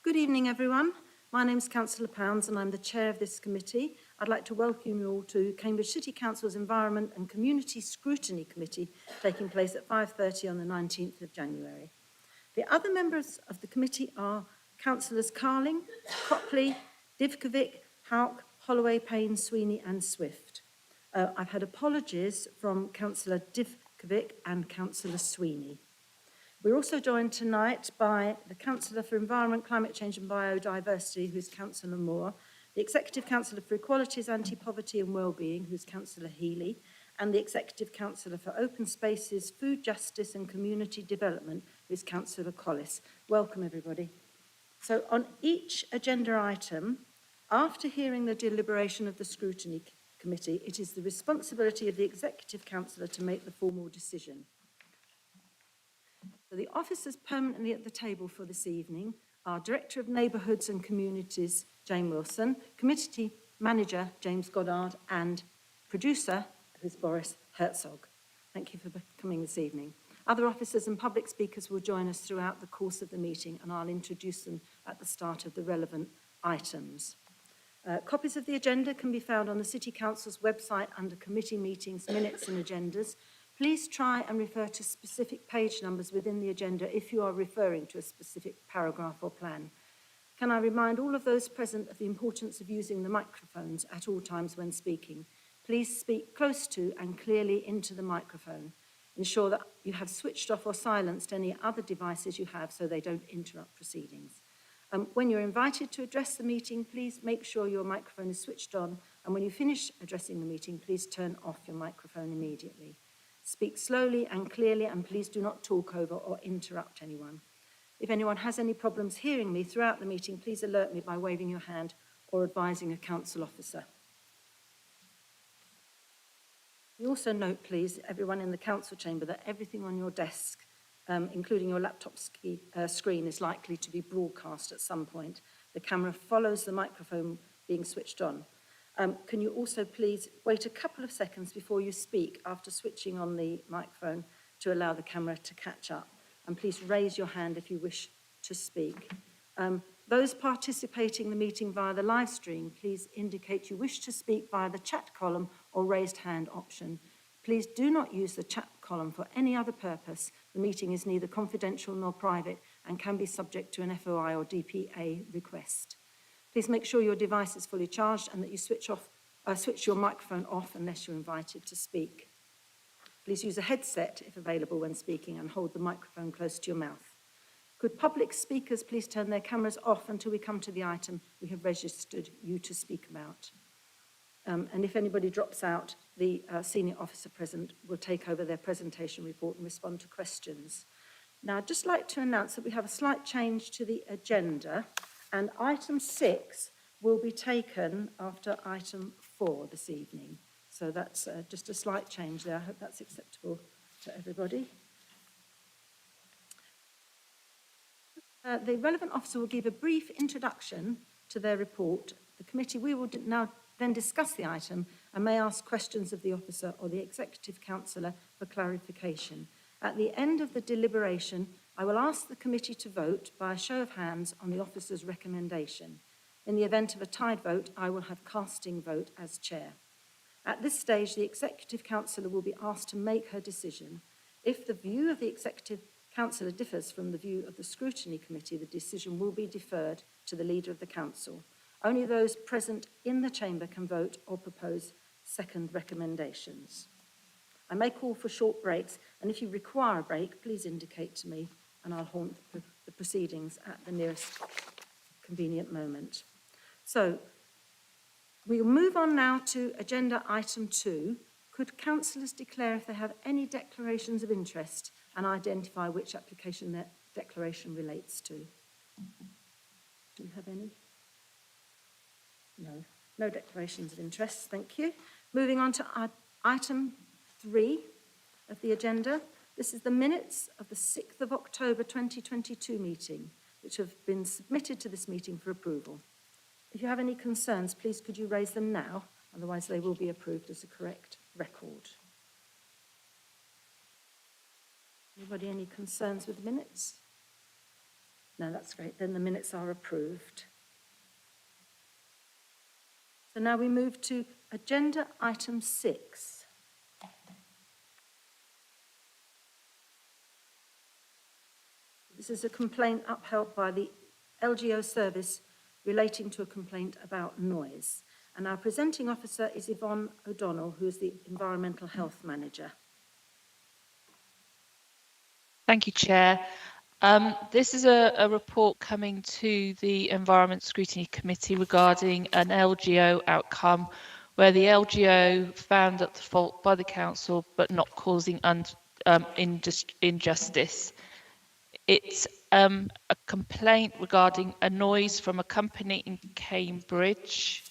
Good evening, everyone. My name is Councillor Pounds and I'm the chair of this committee. I'd like to welcome you all to Cambridge City Council's Environment and Community Scrutiny Committee taking place at 5:30 on the 19th of January. The other members of the committee are Councillors Carling, Cropley, Divkovic, Houck, Holloway, Payne, Sweeney and Swift. I've had apologies from Councillor Divkovic and Councillor Sweeney. We're also joined tonight by the Councillor for Environment, Climate Change and Biodiversity, who's Councillor Moore, the Executive Councillor for Equalities, Anti-Poverty and Wellbeing, who's Councillor Healy, and the Executive Councillor for Open Spaces, Food Justice and Community Development, who's Councillor Collis. Welcome, everybody. So on each agenda item, after hearing the deliberation of the Scrutiny Committee, it is the responsibility of the Executive Councillor to make the formal decision. So the officers permanently at the table for this evening are Director of Neighbourhoods and Communities, Jane Wilson, Committee Manager, James Goddard, and producer, who's Boris Herzog. Thank you for coming this evening. Other officers and public speakers will join us throughout the course of the meeting, and I'll introduce them at the start of the relevant items. Copies of the agenda can be found on the City Council's website under Committee Meetings, Minutes and Agendas. Please try and refer to specific page numbers within the agenda if you are referring to a specific paragraph or plan. Can I remind all of those present of the importance of using the microphones at all times when speaking? Please speak close to and clearly into the microphone. Ensure that you have switched off or silenced any other devices you have so they don't interrupt proceedings. When you're invited to address the meeting, please make sure your microphone is switched on, and when you finish addressing the meeting, please turn off your microphone immediately. Speak slowly and clearly, and please do not talk over or interrupt anyone. If anyone has any problems hearing me throughout the meeting, please alert me by waving your hand or advising a council officer. You also note, please, everyone in the council chamber, that everything on your desk, including your laptop screen, is likely to be broadcast at some point. The camera follows the microphone being switched on. Can you also please wait a couple of seconds before you speak after switching on the microphone to allow the camera to catch up? And please raise your hand if you wish to speak. Those participating in the meeting via the live stream, please indicate you wish to speak via the chat column or raised hand option. Please do not use the chat column for any other purpose. The meeting is neither confidential nor private and can be subject to an FOI or DPA request. Please make sure your device is fully charged and that you switch your microphone off unless you're invited to speak. Please use a headset if available when speaking and hold the microphone close to your mouth. Could public speakers please turn their cameras off until we come to the item we have registered you to speak about? And if anybody drops out, the senior officer present will take over their presentation report and respond to questions. Now, I'd just like to announce that we have a slight change to the agenda. And item 6 will be taken after item 4 this evening. So that's just a slight change there. I hope that's acceptable to everybody. The relevant officer will give a brief introduction to their report. The committee, we will now then discuss the item and may ask questions of the officer or the executive councillor for clarification. At the end of the deliberation, I will ask the committee to vote by a show of hands on the officer's recommendation. In the event of a tied vote, I will have casting vote as chair. At this stage, the executive councillor will be asked to make her decision. If the view of the executive councillor differs from the view of the scrutiny committee, the decision will be deferred to the leader of the council. Only those present in the chamber can vote or propose second recommendations. I may call for short breaks, and if you require a break, please indicate to me, and I'll haunt the proceedings at the nearest convenient moment. So, we'll move on now to agenda item 2. Could councillors declare if they have any declarations of interest and identify which application that declaration relates to? Do we have any? No. No declarations of interest, thank you. Moving on to item 3 of the agenda. This is the minutes of the 6th of October 2022 meeting, which have been submitted to this meeting for approval. If you have any concerns, please could you raise them now? Otherwise they will be approved as a correct record. Anybody any concerns with the minutes? No, that's great. Then the minutes are approved. So now we move to agenda item 6. This is a complaint upheld by the LGO service relating to a complaint about noise. And our presenting officer is Yvonne O'Donnell, who is the Environmental Health Manager. Thank you, Chair. This is a report coming to the Environment Scrutiny Committee regarding an LGO outcome where the LGO found at the fault by the council but not causing injustice. It's a complaint regarding a noise from a company in Cambridge.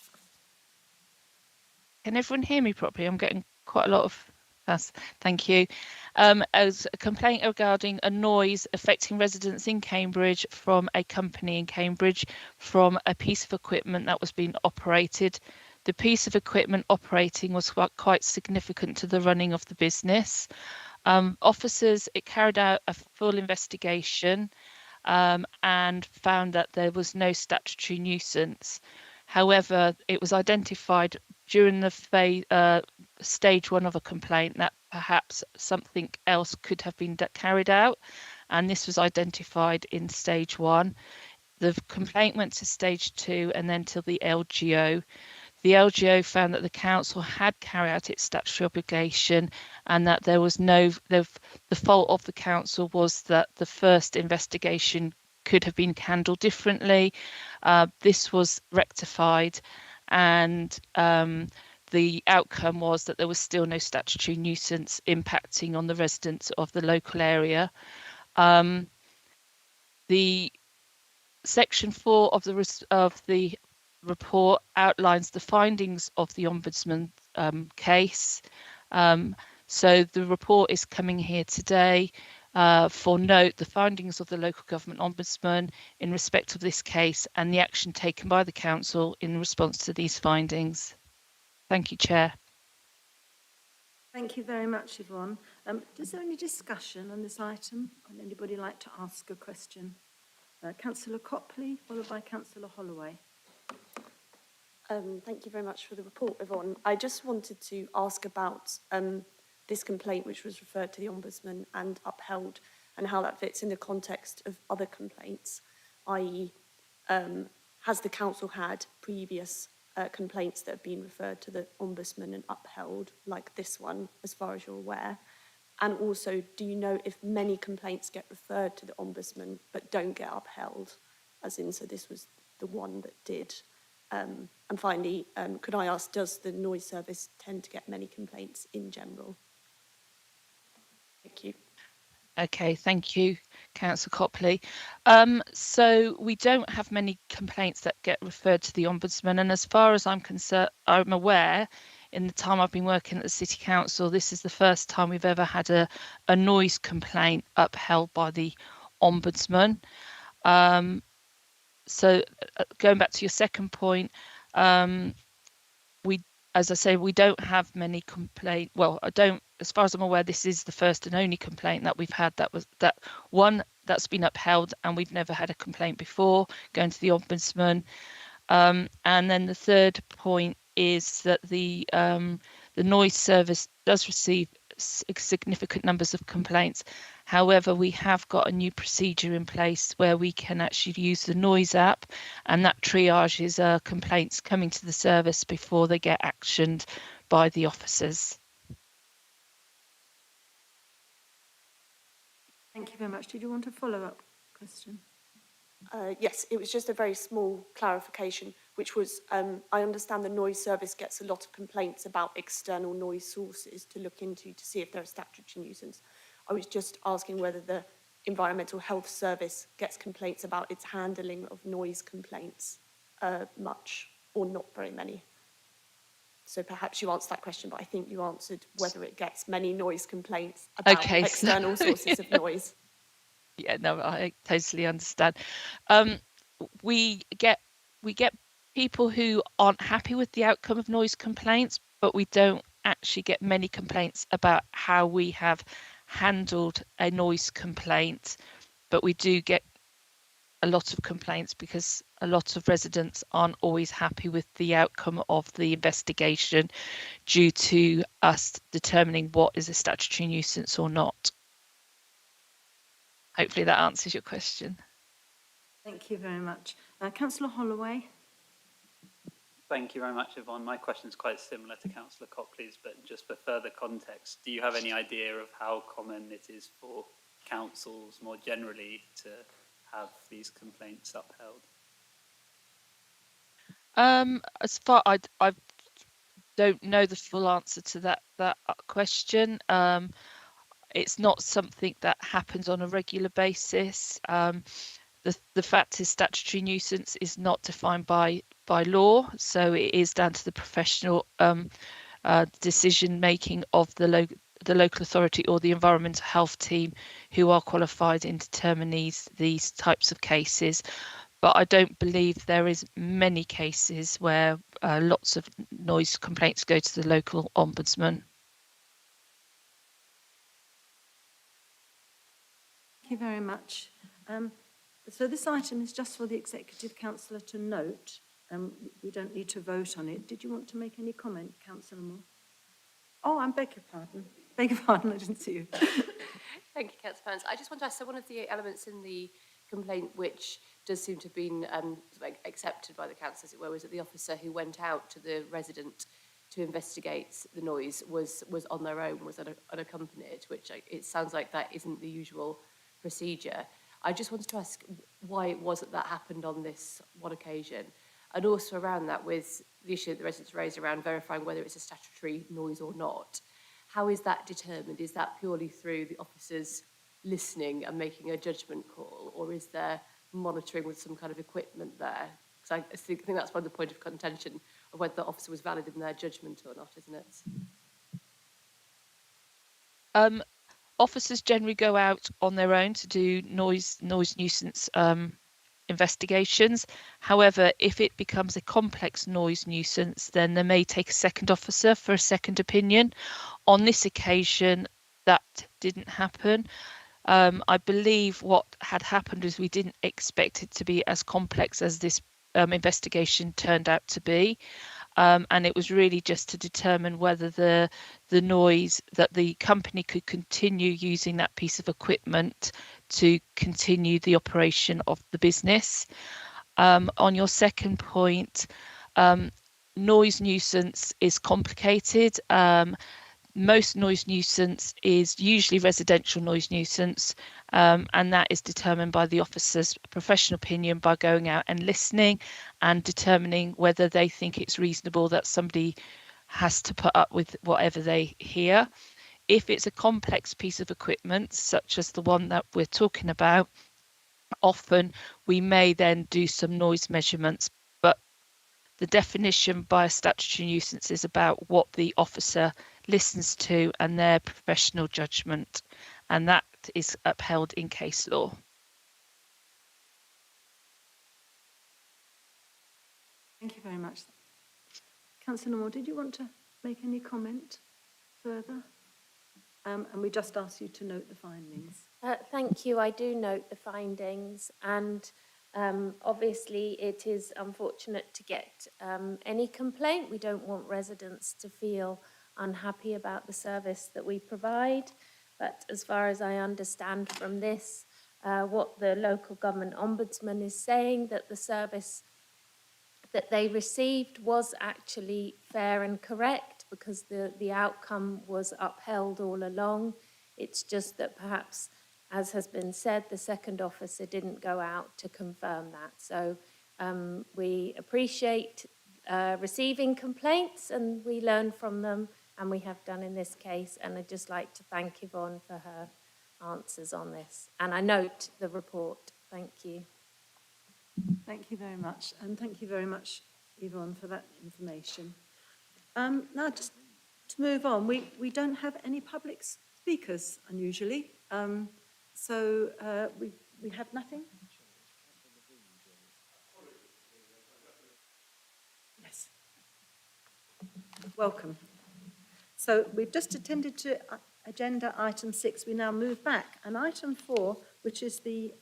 Can everyone hear me properly? I'm getting quite a lot of us. Thank you. As a complaint regarding a noise affecting residents in Cambridge from a company in Cambridge from a piece of equipment that was being operated. The piece of equipment operating was quite significant to the running of the business. Officers, it carried out a full investigation and found that there was no statutory nuisance. However, it was identified during the stage 1 of a complaint that perhaps something else could have been carried out, and this was identified in stage 1. The complaint went to stage 2 and then to the LGO. The LGO found that the council had carried out its statutory obligation and that there was the fault of the council was that the first investigation could have been handled differently. This was rectified, and the outcome was that there was still no statutory nuisance impacting on the residents of the local area. The section 4 of the report outlines the findings of the Ombudsman case. So the report is coming here today for note the findings of the local government Ombudsman in respect of this case and the action taken by the council in response to these findings. Thank you, Chair. Thank you very much, Yvonne. Is there any discussion on this item? Would anybody like to ask a question? Councillor Copley, followed by Councillor Holloway. Thank you very much for the report, Yvonne. I just wanted to ask about this complaint which was referred to the Ombudsman and upheld, and how that fits in the context of other complaints, i.e. has the council had previous complaints that have been referred to the Ombudsman and upheld, like this one, as far as you're aware? And also, do you know if many complaints get referred to the Ombudsman but don't get upheld? As in, so this was the one that did. And finally, could I ask, does the noise service tend to get many complaints in general? Thank you. Okay, thank you, Councillor Copley. So we don't have many complaints that get referred to the Ombudsman, and as far as I'm aware, in the time I've been working at the City Council, this is the first time we've ever had a noise complaint upheld by the Ombudsman. So going back to your second point, as I say, we don't have many complaints. Well, as far as I'm aware, this is the first and only complaint that we've had that's been upheld, and we've never had a complaint before going to the Ombudsman. And then the third point is that the noise service does receive significant numbers of complaints. However, we have got a new procedure in place where we can actually use the noise app, and that triages complaints coming to the service before they get actioned by the officers. Thank you very much. Did you want a follow-up question? Yes, it was just a very small clarification, which was, I understand the noise service gets a lot of complaints about external noise sources to look into to see if they're a statutory nuisance. I was just asking whether the Environmental Health Service gets complaints about its handling of noise complaints much or not very many. So perhaps you answered that question, but I think you answered whether it gets many noise complaints about external sources of noise. Yeah, no, I totally understand. We get people who aren't happy with the outcome of noise complaints, but we don't actually get many complaints about how we have handled a noise complaint. But we do get a lot of complaints because a lot of residents aren't always happy with the outcome of the investigation due to us determining what is a statutory nuisance or not. Hopefully that answers your question. Thank you very much. Councillor Holloway. Thank you very much, Yvonne. My question is quite similar to Councillor Cockley's, but just for further context, do you have any idea of how common it is for councils more generally to have these complaints upheld? As far I don't know the full answer to that question. It's not something that happens on a regular basis. The fact is statutory nuisance is not defined by law, so it is down to the professional decision making of the local authority or the environmental health team, who are qualified in determining these types of cases. But I don't believe there is many cases where lots of noise complaints go to the local ombudsman. Thank you very much. So this item is just for the Executive Councillor to note. We don't need to vote on it. Did you want to make any comment, Councillor Moore? Oh, I beg your pardon. Beg your pardon, I didn't see you. Thank you, Councillor Pants. I just want to ask, so one of the elements in the complaint which does seem to have been accepted by the council, as it were, was that the officer who went out to the resident to investigate the noise was on their own, was unaccompanied, which it sounds like that isn't the usual procedure. I just wanted to ask why it was that happened on this one occasion, and also around that with the issue that the residents raised around verifying whether it's a statutory noise or not. How is that determined? Is that purely through the officers listening and making a judgment call, or is there monitoring with some kind of equipment there? Because I think that's one of the point of contention of whether the officer was valid in their judgment or not, isn't it? Officers generally go out on their own to do noise nuisance investigations. However, if it becomes a complex noise nuisance, then they may take a second officer for a second opinion. On this occasion, that didn't happen. I believe what had happened is we didn't expect it to be as complex as this investigation turned out to be. And it was really just to determine whether the noise, that the company could continue using that piece of equipment to continue the operation of the business. On your second point, noise nuisance is complicated. Most noise nuisance is usually residential noise nuisance, and that is determined by the officer's professional opinion by going out and listening and determining whether they think it's reasonable that somebody has to put up with whatever they hear. If it's a complex piece of equipment, such as the one that we're talking about, often we may then do some noise measurements, but the definition by a statutory nuisance is about what the officer listens to and their professional judgment, and that is upheld in case law. Thank you very much. Councillor Moore, did you want to make any comment further? And we just ask you to note the findings. Thank you. I do note the findings, and obviously it is unfortunate to get any complaint. We don't want residents to feel unhappy about the service that we provide, but as far as I understand from this, what the local government ombudsman is saying, that the service that they received was actually fair and correct, because the outcome was upheld all along. It's just that perhaps, as has been said, the second officer didn't go out to confirm that. So we appreciate receiving complaints, and we learn from them, and we have done in this case. And I'd just like to thank Yvonne for her answers on this. And I note the report. Thank you. Thank you very much. And thank you very much, Yvonne, for that information. Now, just to move on, we don't have any public speakers, unusually. So we have nothing? Yes. Welcome. So we've just attended to agenda item 6. We now move back. And item 4, which is the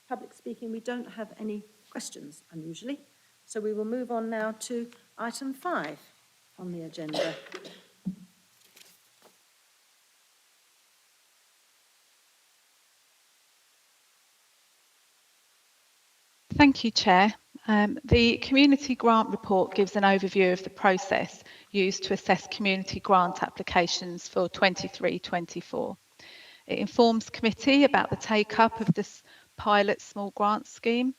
public speaker. speaking, we don't have any questions, unusually. So we will move on now to item 5 on the agenda. Thank you, Chair. The Community Grant Report gives an overview of the process used to assess community grant applications for 23-24. It informs committee about the take-up of this pilot small grant scheme.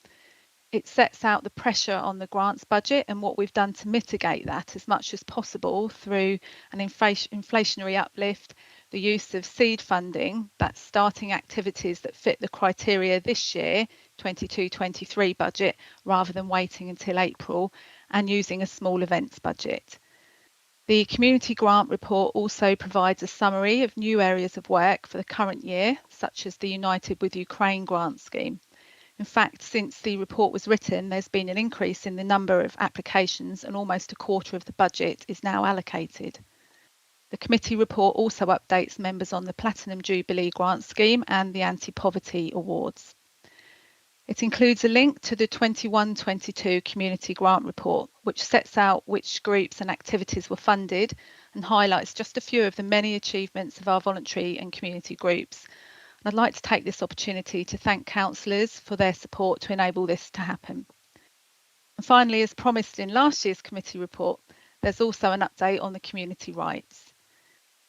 It sets out the pressure on the grants budget and what we've done to mitigate that as much as possible through an inflationary uplift, the use of seed funding, that's starting activities that fit the criteria this year, 22-23 budget, rather than waiting until April, and using a small events budget. The Community Grant Report also provides a summary of new areas of work for the current year, such as the United with Ukraine grant scheme. In fact, since the report was written, there's been an increase in the number of applications and almost a quarter of the budget is now allocated. The committee report also updates members on the Platinum Jubilee grant scheme and the anti-poverty awards. It includes a link to the 21-22 community grant report, which sets out which groups and activities were funded and highlights just a few of the many achievements of our voluntary and community groups. I'd like to take this opportunity to thank councillors for their support to enable this to happen. And finally, as promised in last year's committee report, there's also an update on the community rights.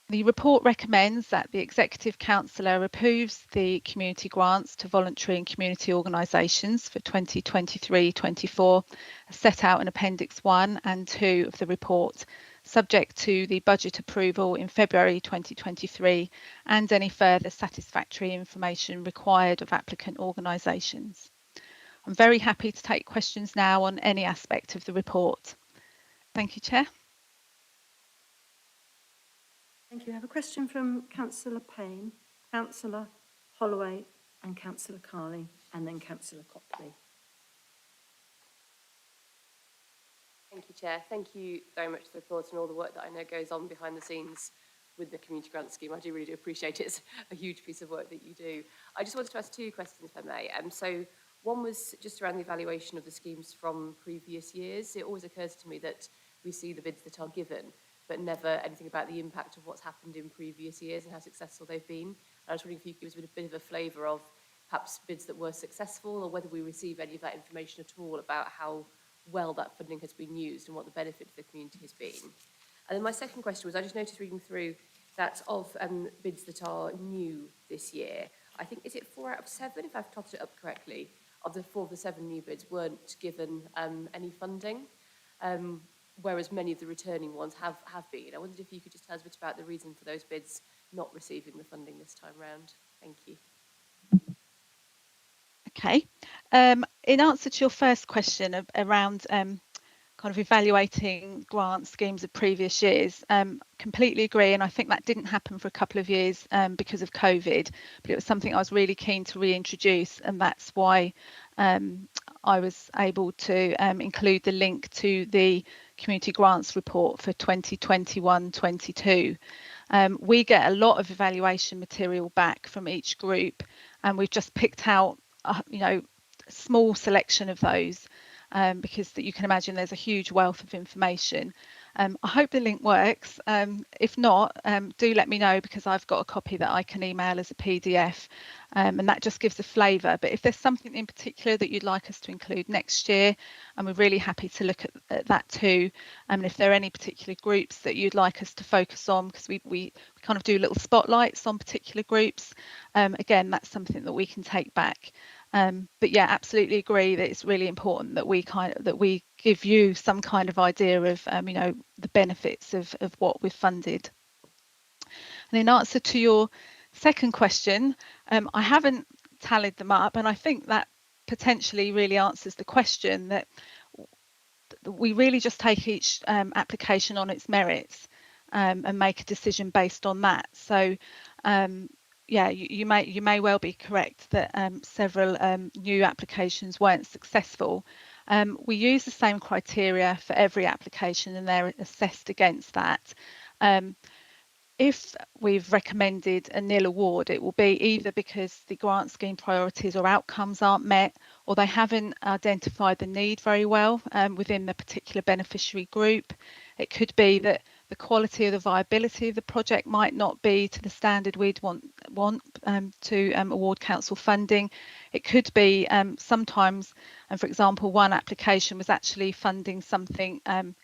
The report recommends that the Executive Councillor approves the community grants to voluntary and community organisations for 2023-24 as set out in Appendix 1 and 2 of the report, subject to the budget approval in February 2023 and any further satisfactory information required of applicant organisations. I'm very happy to take questions now on any aspect of the report. Thank you, Chair. Thank you. I have a question from Councillor Payne, Councillor Holloway and Councillor Carley, and then Councillor Copley. Thank you, Chair. Thank you very much for the report and all the work that I know goes on behind the scenes with the community grant scheme. I really do appreciate it. It's a huge piece of work that you do. I just wanted to ask 2 questions, if I may. So one was just around the evaluation of the schemes from previous years. It always occurs to me that we see the bids that are given, but never anything about the impact of what's happened in previous years and how successful they've been. And I was wondering if you could give us a bit of a flavour of perhaps bids that were successful, or whether we receive any of that information at all about how well that funding has been used and what the benefit to the community has been. And then my second question was, I just noticed reading through that of bids that are new this year, I think, is it 4 out of 7, if I've totted it up correctly, of the 4 of the 7 new bids weren't given any funding, whereas many of the returning ones have been. I wondered if you could just tell us a bit about the reason for those bids not receiving the funding this time round. Thank you. Okay. In answer to your first question around kind of evaluating grant schemes of previous years, completely agree, and I think that didn't happen for a couple of years because of COVID, but it was something I was really keen to reintroduce, and that's why I was able to include the link to the community grants report for 2021-22. We get a lot of evaluation material back from each group, and we've just picked out a small selection of those because that you can imagine there's a huge wealth of information. I hope the link works. If not, do let me know, because I've got a copy that I can email as a PDF, and that just gives a flavour. But if there's something in particular that you'd like us to include next year, and we're really happy to look at that too. And if there are any particular groups that you'd like us to focus on, because we kind of do little spotlights on particular groups, again, that's something that we can take back. But yeah, absolutely agree that it's really important that we give you some kind of idea of the benefits of what we've funded. And in answer to your second question, I haven't tallied them up, and I think that potentially really answers the question, that we really just take each application on its merits and make a decision based on that. So yeah, you may well be correct that several new applications weren't successful. We use the same criteria for every application, and they're assessed against that. If we've recommended a nil award, it will be either because the grant scheme priorities or outcomes aren't met, or they haven't identified the need very well within the particular beneficiary group. It could be that the quality or the viability of the project might not be to the standard we'd want to award council funding. It could be sometimes, and for example, one application was actually funding something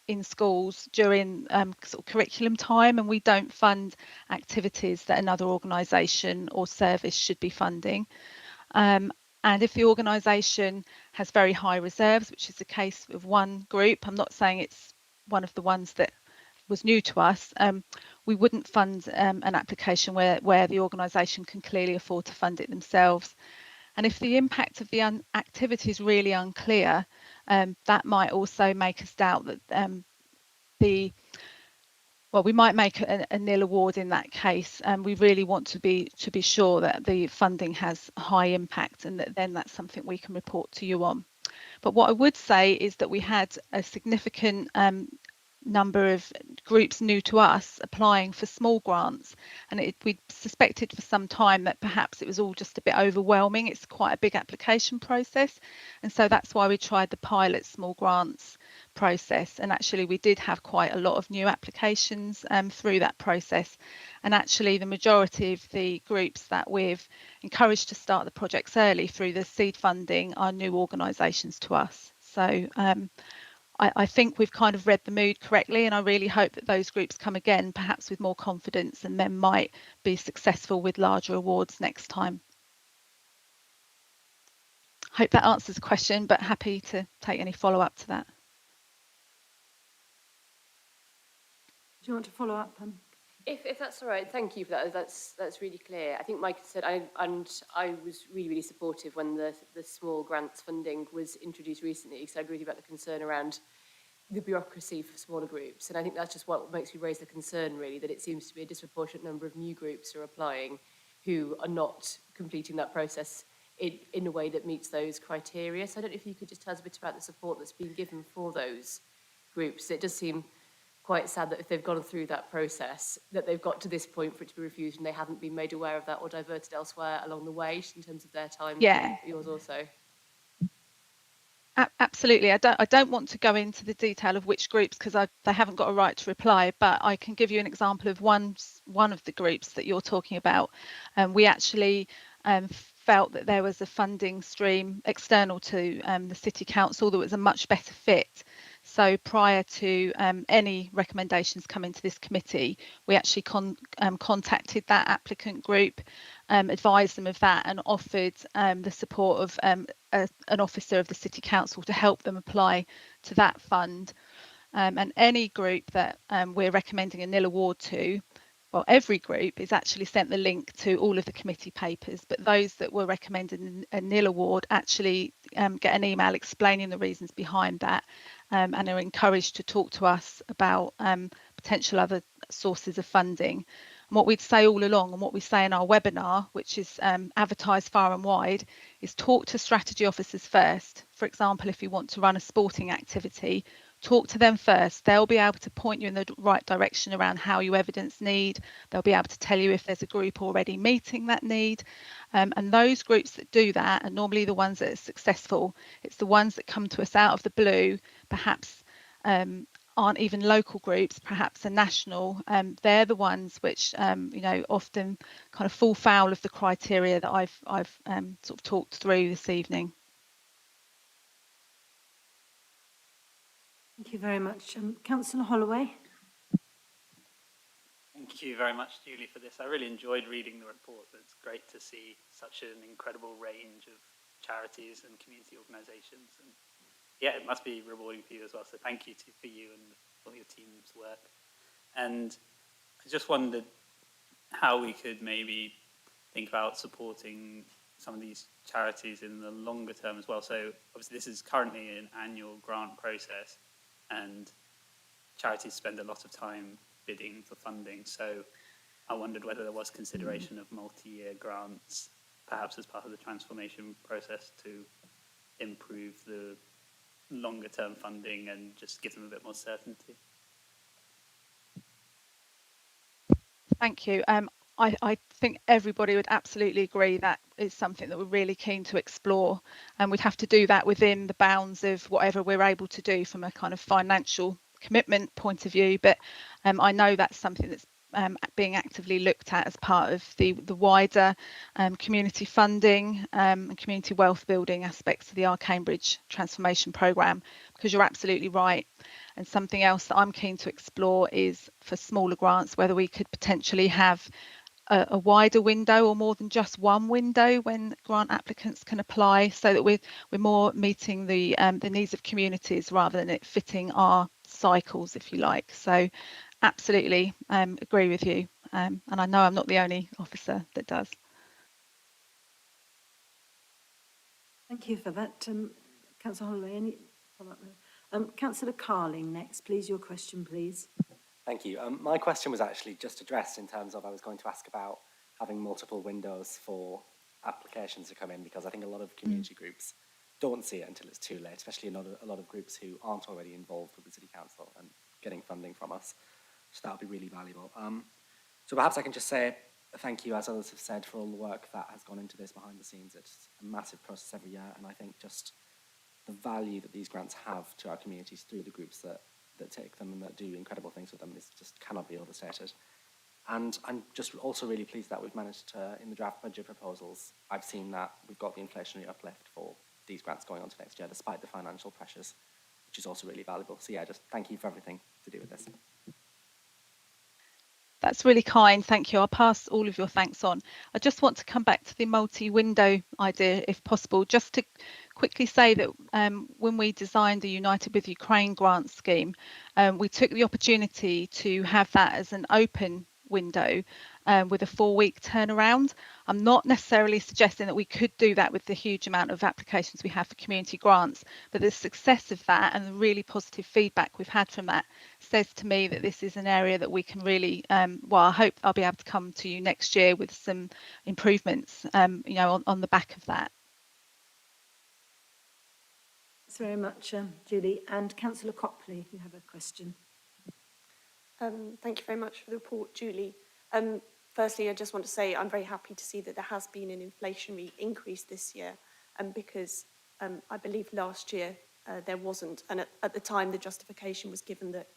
in schools during sort of curriculum time, and we don't fund activities that another organisation or service should be funding. And if the organisation has very high reserves, which is the case of one group, I'm not saying it's one of the ones that was new to us, we wouldn't fund an application where the organisation can clearly afford to fund it themselves. And if the impact of the activity is really unclear, that might also make us doubt that we might make a nil award in that case, and we really want to be sure that the funding has high impact, and then that's something we can report to you on. But what I would say is that we had a significant number of groups new to us applying for small grants, and we suspected for some time that perhaps it was all just a bit overwhelming. It's quite a big application process, and so that's why we tried the pilot small grants process. And actually we did have quite a lot of new applications through that process, and actually the majority of the groups that we've encouraged to start the projects early through the seed funding are new organisations to us. So I think we've kind of read the mood correctly, and I really hope that those groups come again, perhaps with more confidence, and then might be successful with larger awards next time. Hope that answers the question, but happy to take any follow-up to that. Do you want to follow up? If that's all right, thank you for that. That's really clear. I think Mike said, I was really supportive when the small grants funding was introduced recently, because I agree with you about the concern around the bureaucracy for smaller groups. And I think that's just what makes me raise the concern, really, that it seems to be a disproportionate number of new groups who are applying who are not completing that process in a way that meets those criteria. So I don't know if you could just tell us a bit about the support that's been given for those groups. It does seem quite sad that if they've gone through that process, that they've got to this point for it to be refused and they haven't been made aware of that or diverted elsewhere along the way in terms of their time. Yeah. Yours also. Absolutely. I don't want to go into the detail of which groups, because they haven't got a right to reply, but I can give you an example of one of the groups that you're talking about. We actually felt that there was a funding stream external to the City Council that was a much better fit. So prior to any recommendations coming to this committee, we actually contacted that applicant group, advised them of that, and offered the support of an officer of the City Council to help them apply to that fund. And any group that we're recommending a nil award to, well, every group is actually sent the link to all of the committee papers, but those that were recommended a nil award actually get an email explaining the reasons behind that, and are encouraged to talk to us about potential other sources of funding. And what we'd say all along, and what we say in our webinar, which is advertised far and wide, is talk to strategy officers first. For example, if you want to run a sporting activity, talk to them first. They'll be able to point you in the right direction around how you evidence need. They'll be able to tell you if there's a group already meeting that need. And those groups that do that are normally the ones that are successful. It's the ones that come to us out of the blue, perhaps aren't even local groups, perhaps a national. They're the ones which often kind of fall foul of the criteria that I've sort of talked through this evening. Thank you very much. Councillor Holloway. Thank you very much, Julie, for this. I really enjoyed reading the report. It's great to see such an incredible range of charities and community organisations. And yeah, it must be rewarding for you as well. So thank you for you and all your team's work. And I just wondered how we could maybe think about supporting some of these charities in the longer term as well. So obviously this is currently an annual grant process, and charities spend a lot of time bidding for funding. So I wondered whether there was consideration of multi-year grants, perhaps as part of the transformation process, to improve the longer term funding and just give them a bit more certainty. Thank you. I think everybody would absolutely agree that is something that we're really keen to explore, and we'd have to do that within the bounds of whatever we're able to do from a kind of financial commitment point of view. But I know that's something that's being actively looked at as part of the wider community funding and community wealth building aspects of the Our Cambridge transformation programme, because you're absolutely right. And something else that I'm keen to explore is for smaller grants, whether we could potentially have a wider window or more than just one window when grant applicants can apply, so that we're more meeting the needs of communities rather than it fitting our cycles, if you like. So absolutely agree with you, and I know I'm not the only officer that does. Thank you for that. Councillor Holloway, any follow-up there? Councillor Carling next, please. Your question, please. Thank you. My question was actually just addressed in terms of I was going to ask about having multiple windows for applications to come in, because I think a lot of community groups don't see it until it's too late, especially a lot of groups who aren't already involved with the City Council and getting funding from us. So that would be really valuable. So perhaps I can just say thank you, as others have said, for all the work that has gone into this behind the scenes. It's a massive process every year, and I think just the value that these grants have to our communities through the groups that take them and that do incredible things with them is just cannot be overstated. And I'm just also really pleased that we've managed to, in the draft budget proposals, I've seen that we've got the inflationary uplift for these grants going on to next year, despite the financial pressures, which is also really valuable. So yeah, just thank you for everything to do with this. That's really kind, thank you. I'll pass all of your thanks on. I just want to come back to the multi-window idea, if possible, just to quickly say that when we designed the United with Ukraine grant scheme, we took the opportunity to have that as an open window with a 4-week turnaround. I'm not necessarily suggesting that we could do that with the huge amount of applications we have for community grants, but the success of that and the really positive feedback we've had from that says to me that this is an area that we can really, well, I hope I'll be able to come to you next year with some improvements, you know, on the back of that. Thanks very much, Julie. And Councillor Copley, you have a question. Thank you very much for the report, Julie. Firstly, I just want to say I'm very happy to see that there has been an inflationary increase this year, because I believe last year there wasn't, and at the time the justification was given that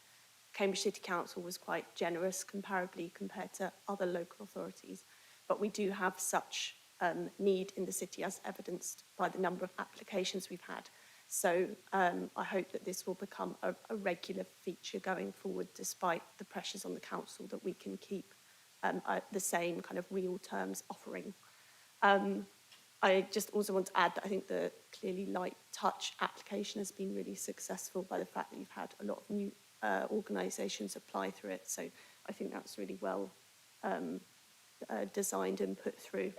Cambridge City Council was quite generous comparably compared to other local authorities. But we do have such need in the city, as evidenced by the number of applications we've had. So I hope that this will become a regular feature going forward, despite the pressures on the council, that we can keep the same kind of real terms offering. I just also want to add that I think the Clearly Light Touch application has been really successful by the fact that you've had a lot of new organisations apply through it. So I think that's really well designed and put through.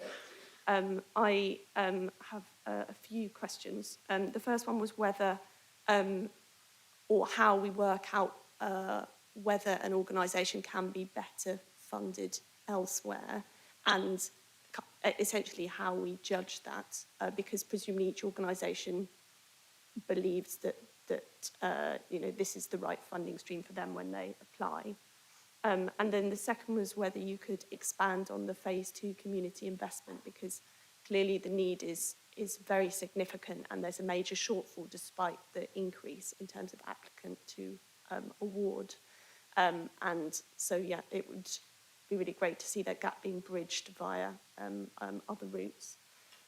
I have a few questions. The first one was whether or how we work out whether an organisation can be better funded elsewhere, and essentially how we judge that, because presumably each organisation believes that you know, this is the right funding stream for them when they apply. And then the second was whether you could expand on the phase 2 community investment, because clearly the need is very significant and there's a major shortfall despite the increase in terms of applicant to award. And so, yeah, it would be really great to see that gap being bridged via other routes.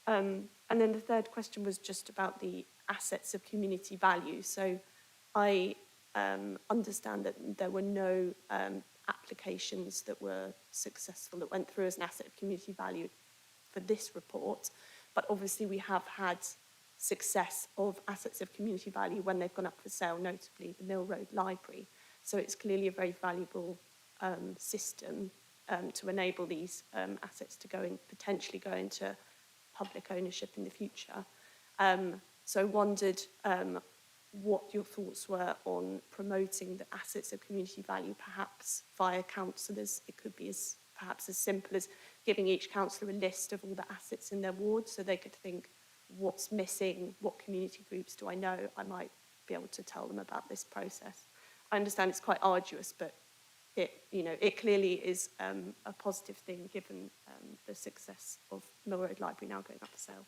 And then the third question was just about the assets of community value. So I understand that there were no applications that were successful that went through as an asset of community value for this report, but obviously we have had success of assets of community value when they've gone up for sale, notably the Mill Road Library. So it's clearly a very valuable system to enable these assets to potentially go into public ownership in the future. So I wondered what your thoughts were on promoting the assets of community value, perhaps via councillors. It could be perhaps as simple as giving each councillor a list of all the assets in their ward, so they could think, what's missing, what community groups do I know? I might be able to tell them about this process. I understand it's quite arduous, but it clearly is a positive thing given the success of Mill Road Library now going up for sale.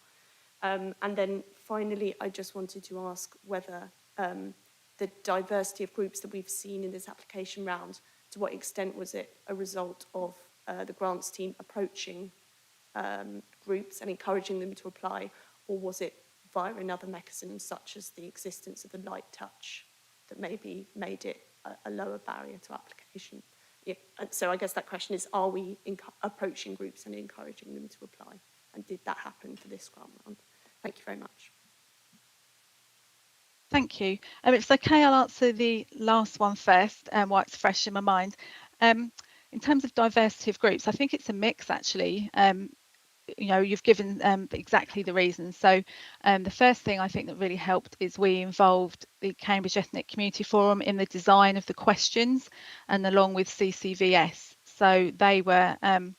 And then finally, I just wanted to ask whether the diversity of groups that we've seen in this application round, to what extent was it a result of the grants team approaching groups and encouraging them to apply, or was it via another mechanism such as the existence of the light touch that maybe made it a lower barrier to application? Yeah. And so I guess that question is, are we approaching groups and encouraging them to apply? And did that happen for this grant round? Thank you very much. Thank you. If it's okay, I'll answer the last one first, while it's fresh in my mind. In terms of diversity of groups, I think it's a mix actually. You've given exactly the reasons. So the first thing I think that really helped is we involved the Cambridge Ethnic Community Forum in the design of the questions, and along with CCVS. So they were, and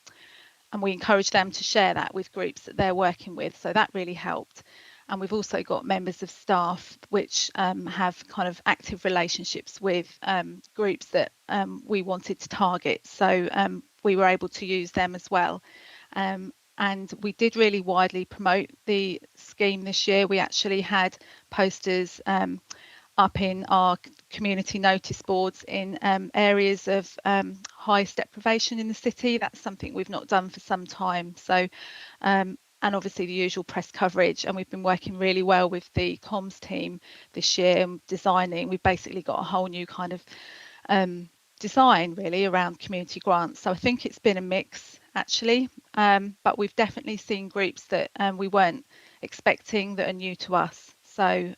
we encouraged them to share that with groups that they're working with. So that really helped. And we've also got members of staff which have kind of active relationships with groups that we wanted to target. So we were able to use them as well. And we did really widely promote the scheme this year. We actually had posters up in our community notice boards in areas of highest deprivation in the city. That's something we've not done for some time. So, and obviously the usual press coverage. And we've been working really well with the comms team this year, designing. We've basically got a whole new kind of design really around community grants. So I think it's been a mix actually, but we've definitely seen groups that we weren't expecting that are new to us. So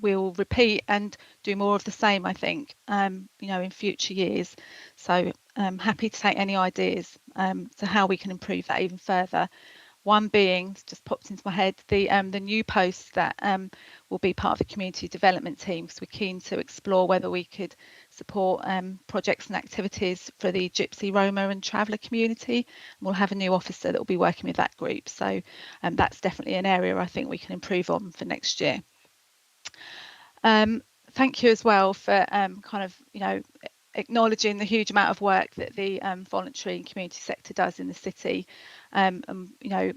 we'll repeat and do more of the same, I think, in future years. So I'm happy to take any ideas to how we can improve that even further. One being, just popped into my head, the new post that will be part of the community development team, because we're keen to explore whether we could support projects and activities for the Gypsy, Roma and Traveller community. And we'll have a new officer that will be working with that group. So that's definitely an area I think we can improve on for next year. Thank you as well for kind of, acknowledging the huge amount of work that the voluntary and community sector does in the city. It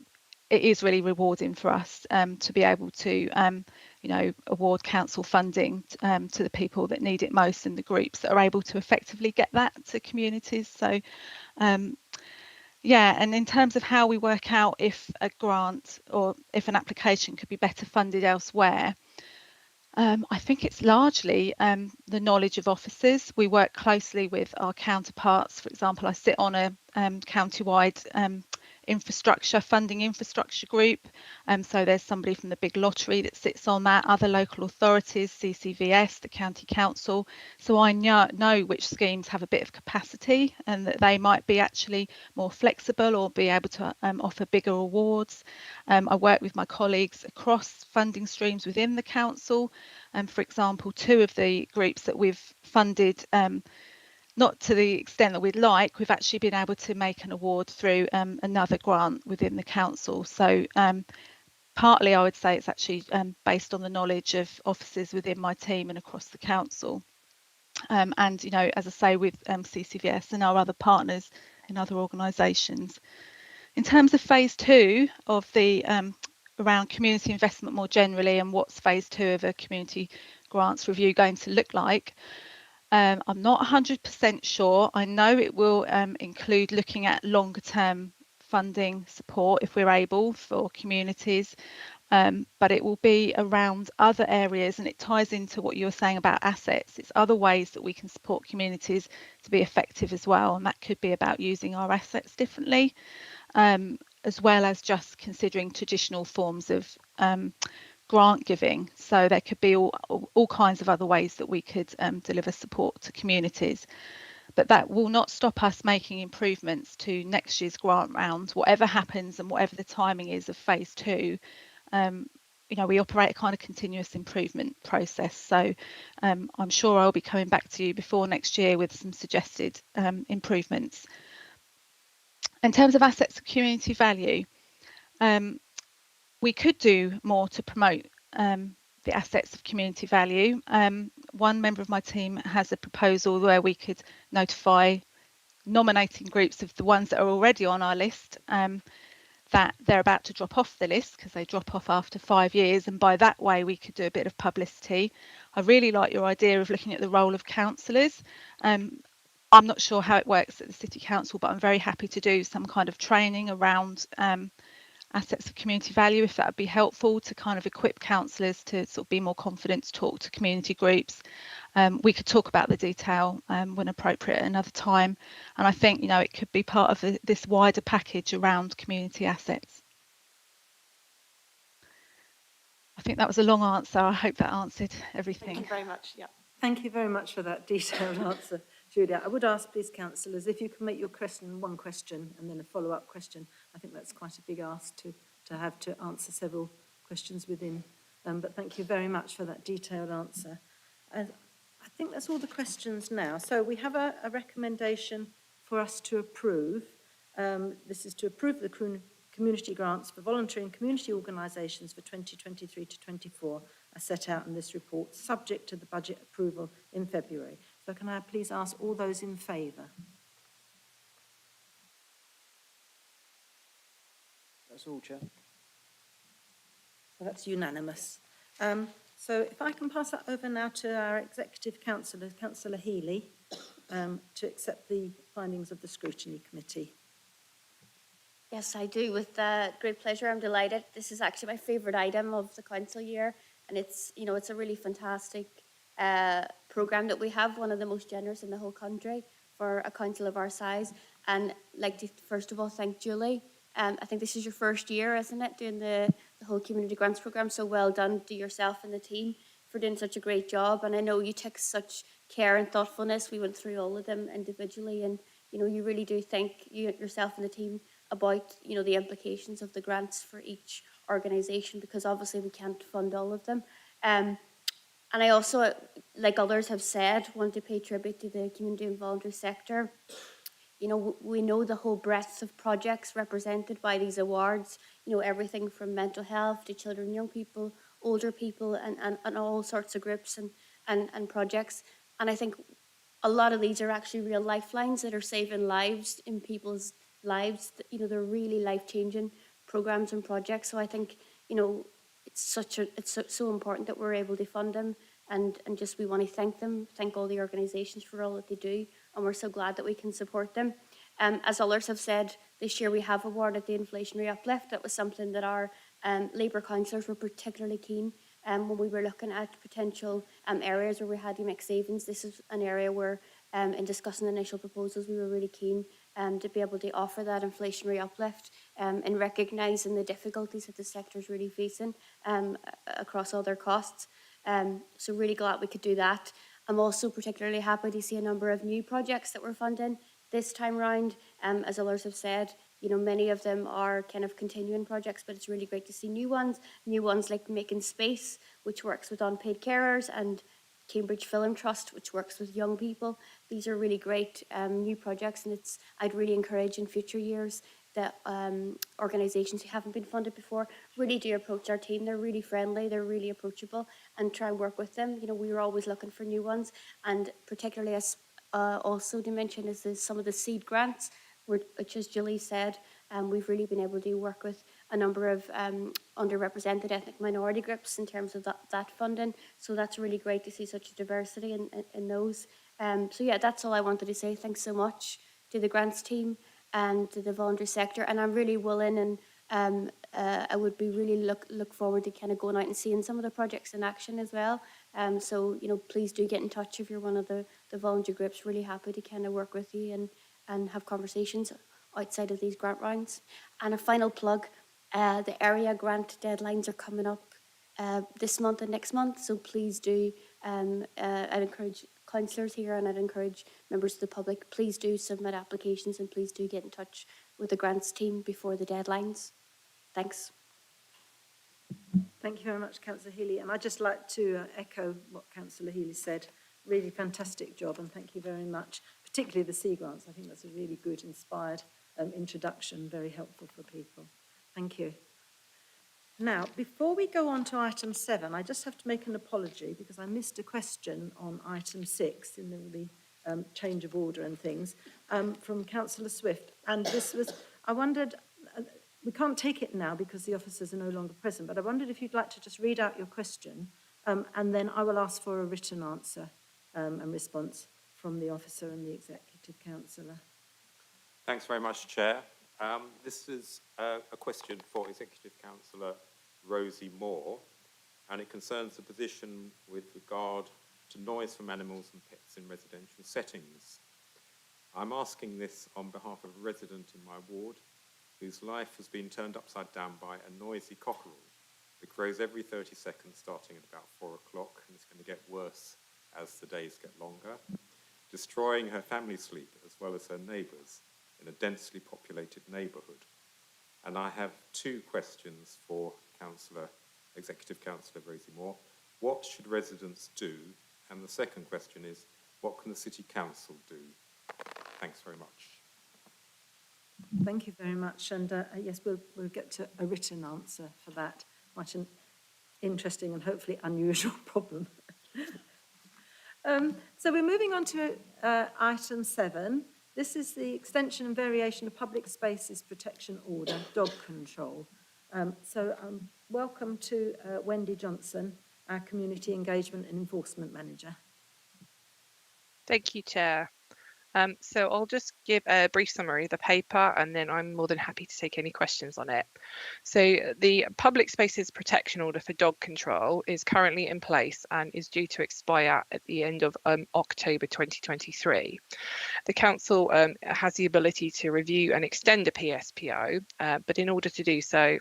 is really rewarding for us to be able to, award council funding to the people that need it most and the groups that are able to effectively get that to communities. So, yeah, and in terms of how we work out if a grant or if an application could be better funded elsewhere, I think it's largely the knowledge of officers. We work closely with our counterparts. For example, I sit on a county-wide funding infrastructure group. So there's somebody from the big lottery that sits on that, other local authorities, CCVS, the county council. So I know which schemes have a bit of capacity and that they might be actually more flexible or be able to offer bigger awards. I work with my colleagues across funding streams within the council. For example, two of the groups that we've funded, not to the extent that we'd like, we've actually been able to make an award through another grant within the council. So partly I would say it's actually based on the knowledge of officers within my team and across the council. And, as I say, with CCVS and our other partners in other organisations. In terms of phase 2 of the around community investment more generally, and what's phase 2 of a community grants review going to look like, I'm not 100% sure. I know it will include looking at longer term funding support if we're able for communities, but it will be around other areas, and it ties into what you were saying about assets. It's other ways that we can support communities to be effective as well, and that could be about using our assets differently, as well as just considering traditional forms of grant giving. So there could be all kinds of other ways that we could deliver support to communities. But that will not stop us making improvements to next year's grant round, whatever happens and whatever the timing is of phase 2. We operate a kind of continuous improvement process. So I'm sure I'll be coming back to you before next year with some suggested improvements. In terms of assets of community value, we could do more to promote the assets of community value. one member of my team has a proposal where we could notify nominating groups of the ones that are already on our list that they're about to drop off the list because they drop off after 5 years, and by that way we could do a bit of publicity. I really like your idea of looking at the role of councillors. I'm not sure how it works at the City Council, but I'm very happy to do some kind of training around assets of community value, if that would be helpful, to kind of equip councillors to sort of be more confident to talk to community groups. We could talk about the detail when appropriate at another time, and I think, you know, it could be part of this wider package around community assets. I think that was a long answer. I hope that answered everything. Thank you very much. Yeah. Thank you very much for that detailed answer, Julia. I would ask, please, councillors, if you can make your question one question and then a follow-up question. I think that's quite a big ask to have to answer several questions within. But thank you very much for that detailed answer. I think that's all the questions now. So we have a recommendation for us to approve. This is to approve the community grants for voluntary and community organisations for 2023 to 24 are set out in this report, subject to the budget approval in February. So can I please ask all those in favour? That's all, Chair. So that's unanimous. So if I can pass that over now to our Executive Councillor, Councillor Healy, to accept the findings of the Scrutiny Committee. Yes, I do, with great pleasure. I'm delighted. This is actually my favourite item of the council year, and it's, you know, it's a really fantastic programme that we have, one of the most generous in the whole country for a council of our size. And I'd like to first of all thank Julie. I think this is your first year, isn't it, doing the whole community grants programme? So well done to yourself and the team for doing such a great job. And I know you took such care and thoughtfulness. We went through all of them individually, and you know, you really do think yourself and the team about, you know, the implications of the grants for each organisation, because obviously we can't fund all of them. And I also, like others have said, want to pay tribute to the community and voluntary sector. You know, we know the whole breadth of projects represented by these awards, you know, everything from mental health to children, young people, older people, and all sorts of groups and projects. And I think a lot of these are actually real lifelines that are saving lives in people's lives. You know, they're really life-changing programs and projects. So I think, you know, it's so important that we're able to fund them, and just we want to thank all the organisations for all that they do, and we're so glad that we can support them. As others have said, this year we have awarded the inflationary uplift. That was something that our Labour councillors were particularly keen when we were looking at potential areas where we had to make savings. This is an area where, in discussing the initial proposals, we were really keen to be able to offer that inflationary uplift and recognising the difficulties that the sector is really facing across all their costs. So really glad we could do that. I'm also particularly happy to see a number of new projects that we're funding this time round. As others have said, you know, many of them are kind of continuing projects, but it's really great to see new ones like Making Space, which works with unpaid carers, and Cambridge Film Trust, which works with young people. These are really great new projects, and I'd really encourage in future years that organisations who haven't been funded before really do approach our team. They're really friendly, they're really approachable, and try and work with them. You know, we are always looking for new ones, and particularly as also to mention is some of the seed grants, which, as Julie said, we've really been able to work with a number of underrepresented ethnic minority groups in terms of that funding. So that's really great to see such a diversity in those. So yeah, that's all I wanted to say. Thanks so much to the grants team and to the voluntary sector. And I'm really willing, and I would be really look forward to kind of going out and seeing some of the projects in action as well. So, you know, please do get in touch if you're one of the voluntary groups. Really happy to kind of work with you and have conversations outside of these grant rounds. And a final plug, the area grant deadlines are coming up this month and next month, so please do, I'd encourage councillors here, and I'd encourage members of the public, please do submit applications, and please do get in touch with the grants team before the deadlines. Thanks. Thank you very much, Councillor Healy. And I'd just like to echo what Councillor Healy said. Really fantastic job, and thank you very much. Particularly the sea grants. I think that's a really good, inspired introduction, very helpful for people. Thank you. Now, before we go on to item 7, I just have to make an apology because I missed a question on item 6 in all the change of order and things from Councillor Swift. And this was, I wondered, we can't take it now because the officers are no longer present, but I wondered if you'd like to just read out your question and then I will ask for a written answer and response from the officer and the executive councillor. Thanks very much, Chair. This is a question for Executive Councillor Rosie Moore, and it concerns the position with regard to noise from animals and pets in residential settings. I'm asking this on behalf of a resident in my ward whose life has been turned upside down by a noisy cockerel that grows every 30 seconds starting at about 4 o'clock, and it's going to get worse as the days get longer, destroying her family sleep as well as her neighbours in a densely populated neighbourhood. And I have 2 questions for Executive Councillor Rosie Moore. What should residents do? And the second question is, what can the City Council do? Thanks very much. Thank you very much. And yes, we'll get to a written answer for that. Quite an interesting and hopefully unusual problem. So we're moving on to item 7. This is the extension and variation of Public Spaces Protection Order, dog control. Welcome to Wendy Johnson, our Community Engagement and Enforcement Manager. Thank you, Chair. So I'll just give a brief summary of the paper and then I'm more than happy to take any questions on it. So the Public Spaces Protection Order for dog control is currently in place and is due to expire at the end of October 2023. The Council has the ability to review and extend a PSPO, but in order to do so,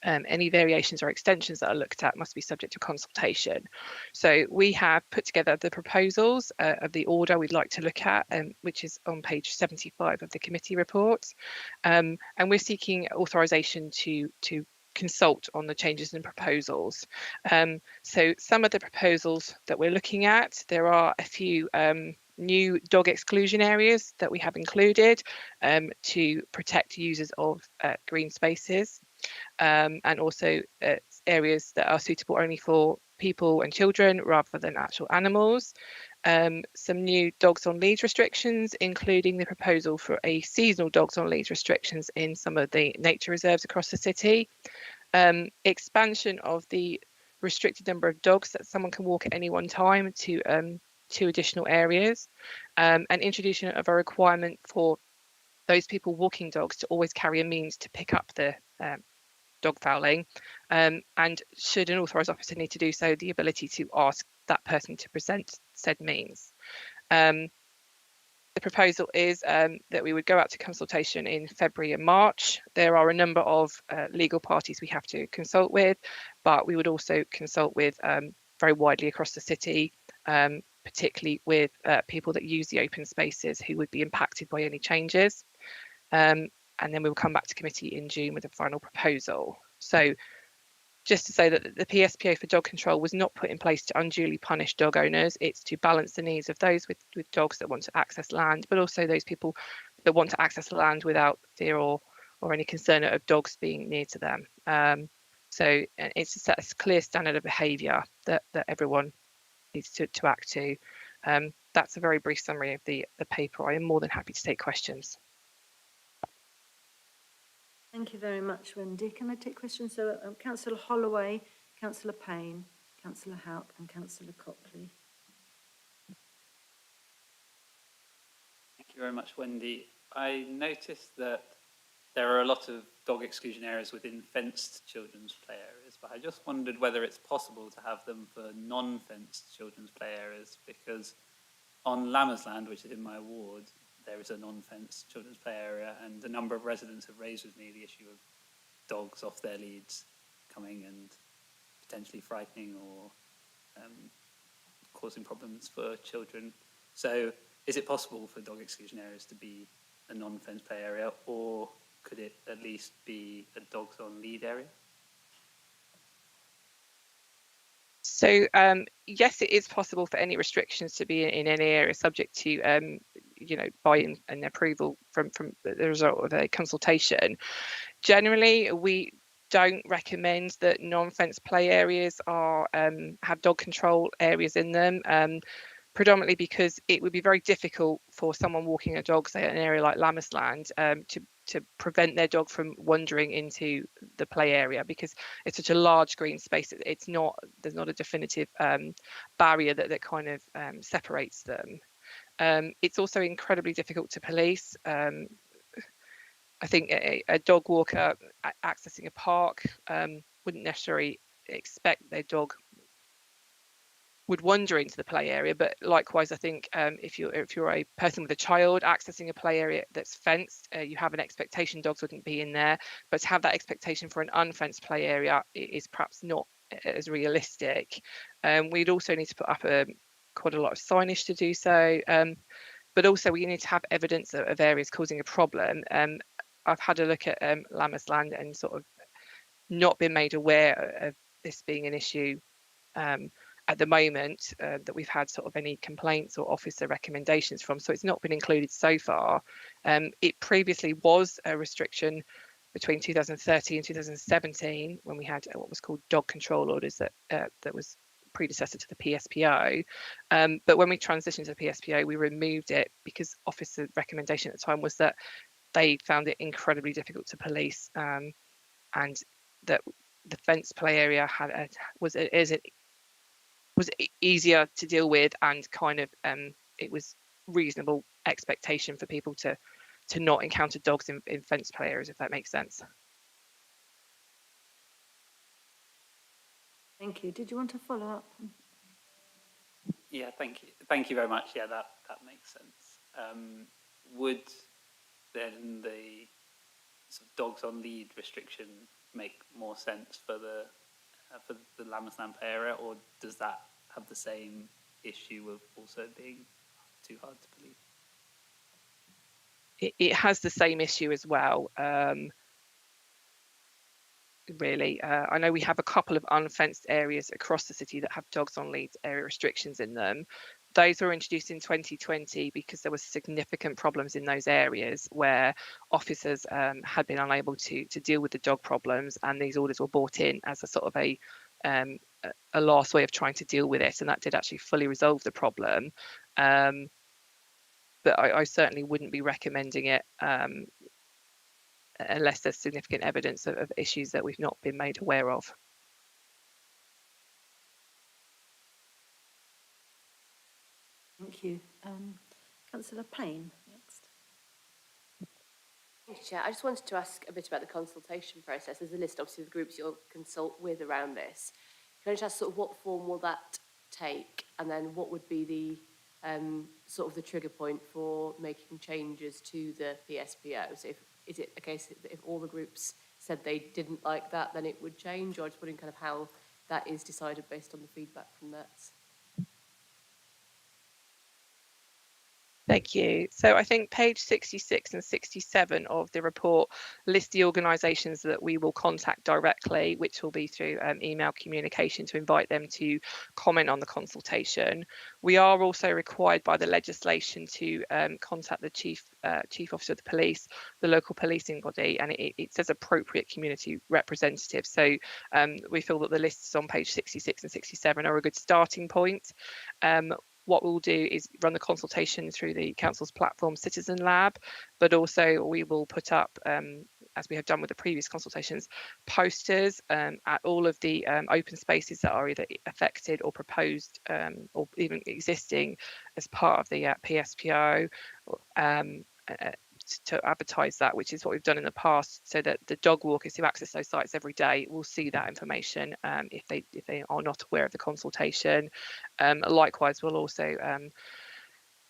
any variations or extensions that are looked at must be subject to consultation. So we have put together the proposals of the order we'd like to look at, which is on page 75 of the committee report. And we're seeking authorisation to consult on the changes in proposals. So some of the proposals that we're looking at, there are a few new dog exclusion areas that we have included to protect users of green spaces. And also areas that are suitable only for people and children rather than actual animals. Some new dogs on lead restrictions, including the proposal for a seasonal dogs on lead restrictions in some of the nature reserves across the city. Expansion of the restricted number of dogs that someone can walk at any one time to 2 additional areas, and introduction of a requirement for those people walking dogs to always carry a means to pick up the dog fouling, and should an authorised officer need to do so, the ability to ask that person to present said means. The proposal is that we would go out to consultation in February and March. There are a number of legal parties we have to consult with, but we would also consult with very widely across the city, particularly with people that use the open spaces who would be impacted by any changes. And then we will come back to committee in June with a final proposal. So just to say that the PSPO for dog control was not put in place to unduly punish dog owners. It's to balance the needs of those with dogs that want to access land, but also those people that want to access land without fear or any concern of dogs being near to them. So it's to set a clear standard of behaviour that everyone needs to act to. That's a very brief summary of the paper. I am more than happy to take questions. Thank you very much, Wendy. Can I take questions? So Councillor Holloway, Councillor Payne, Councillor Hauck and Councillor Copley. Thank you very much, Wendy. I noticed that there are a lot of dog exclusion areas within fenced children's play areas, but I just wondered whether it's possible to have them for non-fenced children's play areas, because on Lammersland, which is in my ward, there is a non-fenced children's play area, and a number of residents have raised with me the issue of dogs off their leads coming and potentially frightening or causing problems for children. So is it possible for dog exclusion areas to be a non-fenced play area, or could it at least be a dogs on lead area? So yes, it is possible for any restrictions to be in any area subject to buy-in and approval from the result of a consultation. Generally, we don't recommend that non-fence play areas are have dog control areas in them, predominantly because it would be very difficult for someone walking a dog, say, at an area like Lammasland, to prevent their dog from wandering into the play area, because it's such a large green space. It's not, there's not a definitive barrier that kind of separates them. It's also incredibly difficult to police. I think a dog walker accessing a park wouldn't necessarily expect their dog would wander into the play area, but likewise, I think if you're a person with a child accessing a play area that's fenced, you have an expectation dogs wouldn't be in there. But to have that expectation for an unfenced play area is perhaps not as realistic. We'd also need to put up quite a lot of signage to do so, but also we need to have evidence of areas causing a problem. I've had a look at Lammasland and sort of not been made aware of this being an issue at the moment, that we've had sort of any complaints or officer recommendations from, so it's not been included so far. It previously was a restriction between 2013 and 2017 when we had what was called dog control orders that was predecessor to the PSPO, but when we transitioned to the PSPO we removed it because officer recommendation at the time was that they found it incredibly difficult to police, and that the fence play area was easier to deal with, and kind of it was reasonable expectation for people to not encounter dogs in fence play areas, if that makes sense. Thank you. Did you want to follow up? Yeah, thank you very much. Yeah, that makes sense. Would then the sort of dogs on lead restriction make more sense for the Lammasland area, or does that have the same issue of also being too hard to police? It has the same issue as well. Really, I know we have a couple of unfenced areas across the city that have dogs on lead area restrictions in them. Those were introduced in 2020 because there were significant problems in those areas where officers had been unable to deal with the dog problems, and these orders were brought in as a sort of a last way of trying to deal with it, and that did actually fully resolve the problem. But I certainly wouldn't be recommending it unless there's significant evidence of issues that we've not been made aware of. Thank you. Councillor Payne, next. Thank you, Chair. I just wanted to ask a bit about the consultation process. There's a list, obviously, of the groups you'll consult with around this. Can I just ask sort of what form will that take, and then what would be the sort of the trigger point for making changes to the PSPO? So is it a case that if all the groups said they didn't like that, then it would change, or just wondering kind of how that is decided based on the feedback from that? Thank you. So I think page 66 and 67 of the report list the organisations that we will contact directly, which will be through email communication to invite them to comment on the consultation. We are also required by the legislation to contact the chief officer of the police, the local policing body, and it says appropriate community representative. So we feel that the lists on page 66 and 67 are a good starting point. What we'll do is run the consultation through the council's platform Citizen Lab, but also we will put up, as we have done with the previous consultations, posters at all of the open spaces that are either affected or proposed or even existing as part of the PSPO, to advertise that, which is what we've done in the past, so that the dog walkers who access those sites every day will see that information if they are not aware of the consultation. Likewise, we'll also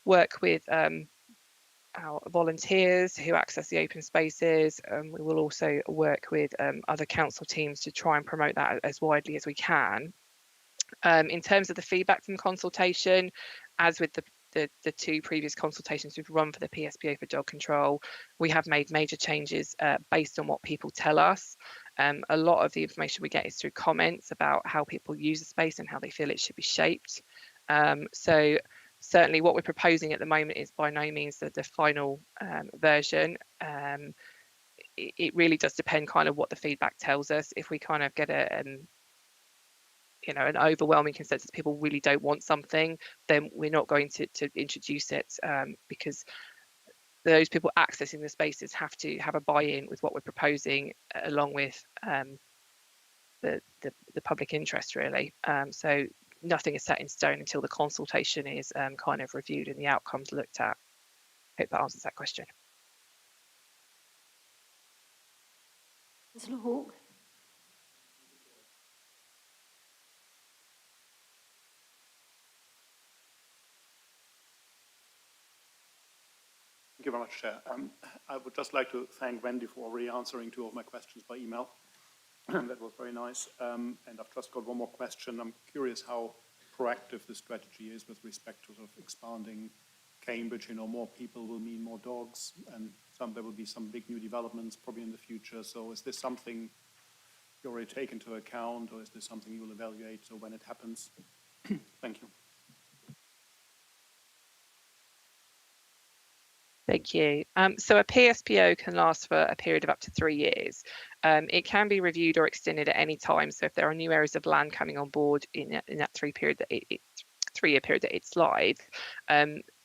work with our volunteers who access the open spaces. We will also work with other council teams to try and promote that as widely as we can. In terms of the feedback from consultation, as with the two previous consultations we've run for the PSPO for dog control, we have made major changes based on what people tell us. A lot of the information we get is through comments about how people use the space and how they feel it should be shaped. So certainly what we're proposing at the moment is by no means the final version. it really does depend kind of what the feedback tells us. If we kind of get an overwhelming consensus, people really don't want something, then we're not going to introduce it, because those people accessing the spaces have to have a buy-in with what we're proposing, along with the public interest, really. So nothing is set in stone until the consultation is kind of reviewed and the outcomes looked at. Hope that answers that question. Councillor Hawke? Thank you very much, Chair. I would just like to thank Wendy for already answering 2 of my questions by email. That was very nice. And I've just got one more question. I'm curious how proactive the strategy is with respect to sort of expanding Cambridge. You know, more people will mean more dogs, and there will be some big new developments probably in the future. So is this something you already take into account, or is this something you will evaluate so when it happens? Thank you. Thank you. So a PSPO can last for a period of up to 3 years. It can be reviewed or extended at any time. So if there are new areas of land coming on board in that 3 year period that it's live,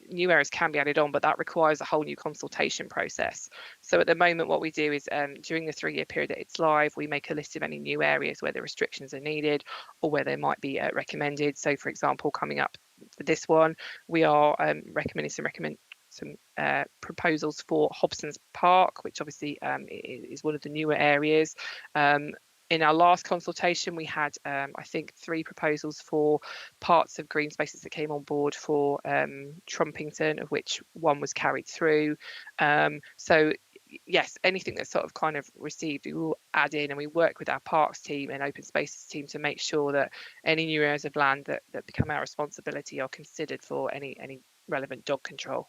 new areas can be added on, but that requires a whole new consultation process. So at the moment, what we do is during the 3 year period that it's live, we make a list of any new areas where the restrictions are needed or where they might be recommended. So for example, coming up for this one, we are recommending some proposals for Hobson's Park, which obviously is one of the newer areas. In our last consultation, we had, I think, 3 proposals for parts of green spaces that came on board for Trumpington, of which 1 was carried through. So yes, anything that's sort of kind of received, we will add in, and we work with our parks team and open spaces team to make sure that any new areas of land that become our responsibility are considered for any relevant dog control.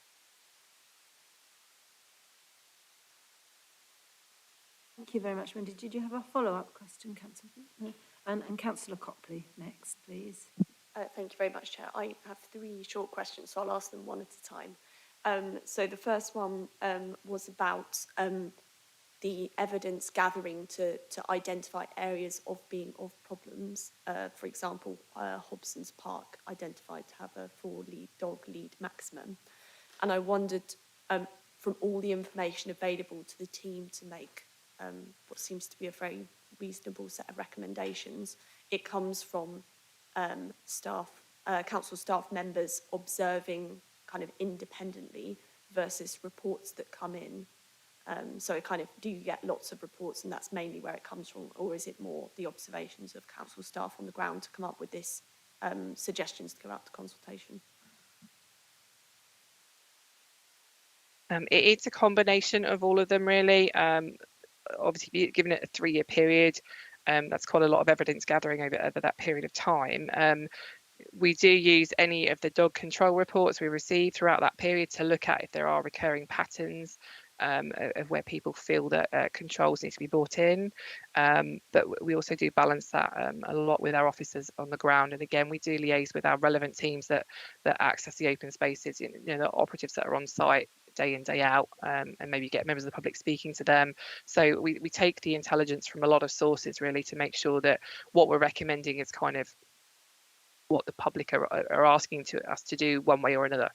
Thank you very much, Wendy. Did you have a follow-up question, Councillor? No. And Councillor Copley next, please. Thank you very much, Chair. I have 3 short questions, so I'll ask them one at a time. So the first one was about the evidence gathering to identify areas of problems. For example, Hobson's Park identified to have a 4 dog lead maximum. And I wondered, from all the information available to the team to make what seems to be a very reasonable set of recommendations, it comes from council staff members observing kind of independently versus reports that come in. So kind of, do you get lots of reports and that's mainly where it comes from, or is it more the observations of council staff on the ground to come up with this suggestions to go out to consultation? It's a combination of all of them, really. Obviously, given it a 3 year period, that's quite a lot of evidence gathering over that period of time. We do use any of the dog control reports we receive throughout that period to look at if there are recurring patterns of where people feel that controls need to be brought in. But we also do balance that a lot with our officers on the ground. And again, we do liaise with our relevant teams that access the open spaces, the operatives that are on site day in, day out, and maybe get members of the public speaking to them. So we take the intelligence from a lot of sources, really, to make sure that what we're recommending is kind of what the public are asking us to do one way or another.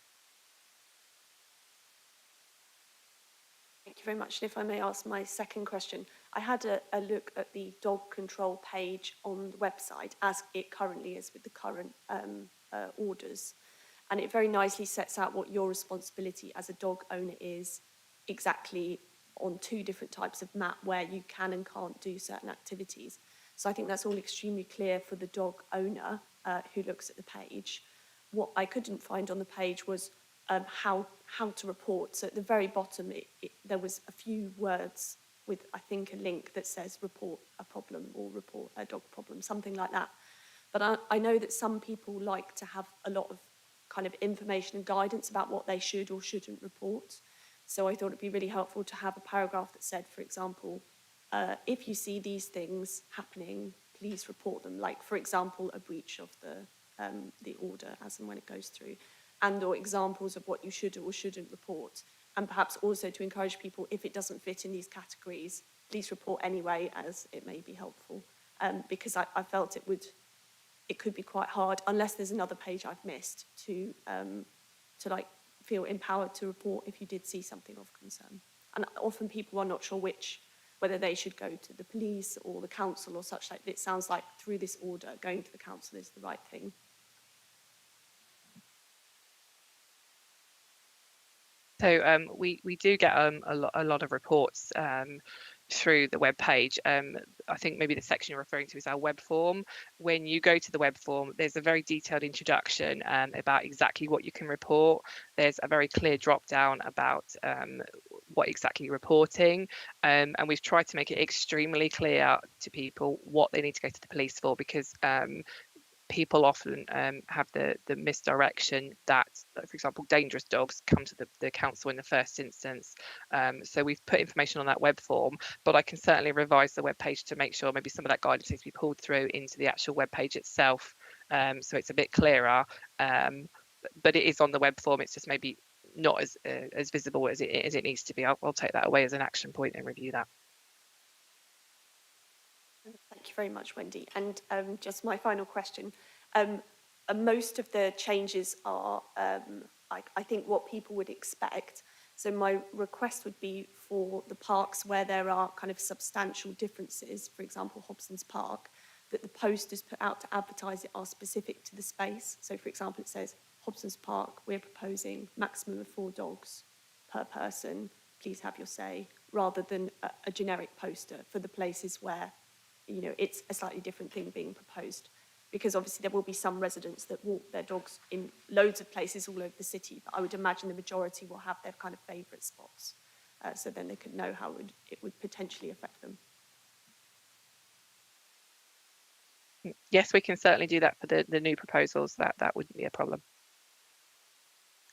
Thank you very much. And if I may ask my second question, I had a look at the dog control page on the website as it currently is with the current orders. And it very nicely sets out what your responsibility as a dog owner is exactly on 2 different types of map where you can and can't do certain activities. So I think that's all extremely clear for the dog owner who looks at the page. What I couldn't find on the page was how to report. So at the very bottom, there was a few words with, I think, a link that says report a problem or report a dog problem, something like that. But I know that some people like to have a lot of kind of information and guidance about what they should or shouldn't report. So I thought it'd be really helpful to have a paragraph that said, for example, if you see these things happening, please report them. Like, for example, a breach of the order as and when it goes through, and or examples of what you should or shouldn't report. and perhaps also to encourage people, if it doesn't fit in these categories, please report anyway, as it may be helpful. Because I felt it could be quite hard, unless there's another page I've missed, to like feel empowered to report if you did see something of concern. And often people are not sure whether they should go to the police or the council or such like. It sounds like through this order, going to the council is the right thing. So we do get a lot of reports through the web page. I think maybe the section you're referring to is our web form. When you go to the web form, there's a very detailed introduction about exactly what you can report. There's a very clear drop down about what exactly you're reporting, and we've tried to make it extremely clear to people what they need to go to the police for, because people often have the misdirection that, for example, dangerous dogs come to the council in the first instance. So we've put information on that web form, but I can certainly revise the web page to make sure maybe some of that guidance needs to be pulled through into the actual web page itself, so it's a bit clearer. But it is on the web form. It's just maybe not as visible as it needs to be. I'll take that away as an action point and review that. Thank you very much, Wendy. And just my final question. Most of the changes are, I think, what people would expect. So my request would be for the parks where there are kind of substantial differences, for example, Hobson's Park, that the posters put out to advertise it are specific to the space. So, for example, it says, Hobson's Park, we're proposing maximum of 4 dogs per person. Please have your say, rather than a generic poster for the places where, you know, it's a slightly different thing being proposed. Because obviously there will be some residents that walk their dogs in loads of places all over the city, but I would imagine the majority will have their kind of favourite spots. So then they could know how it would potentially affect them. Yes, we can certainly do that for the new proposals. That wouldn't be a problem.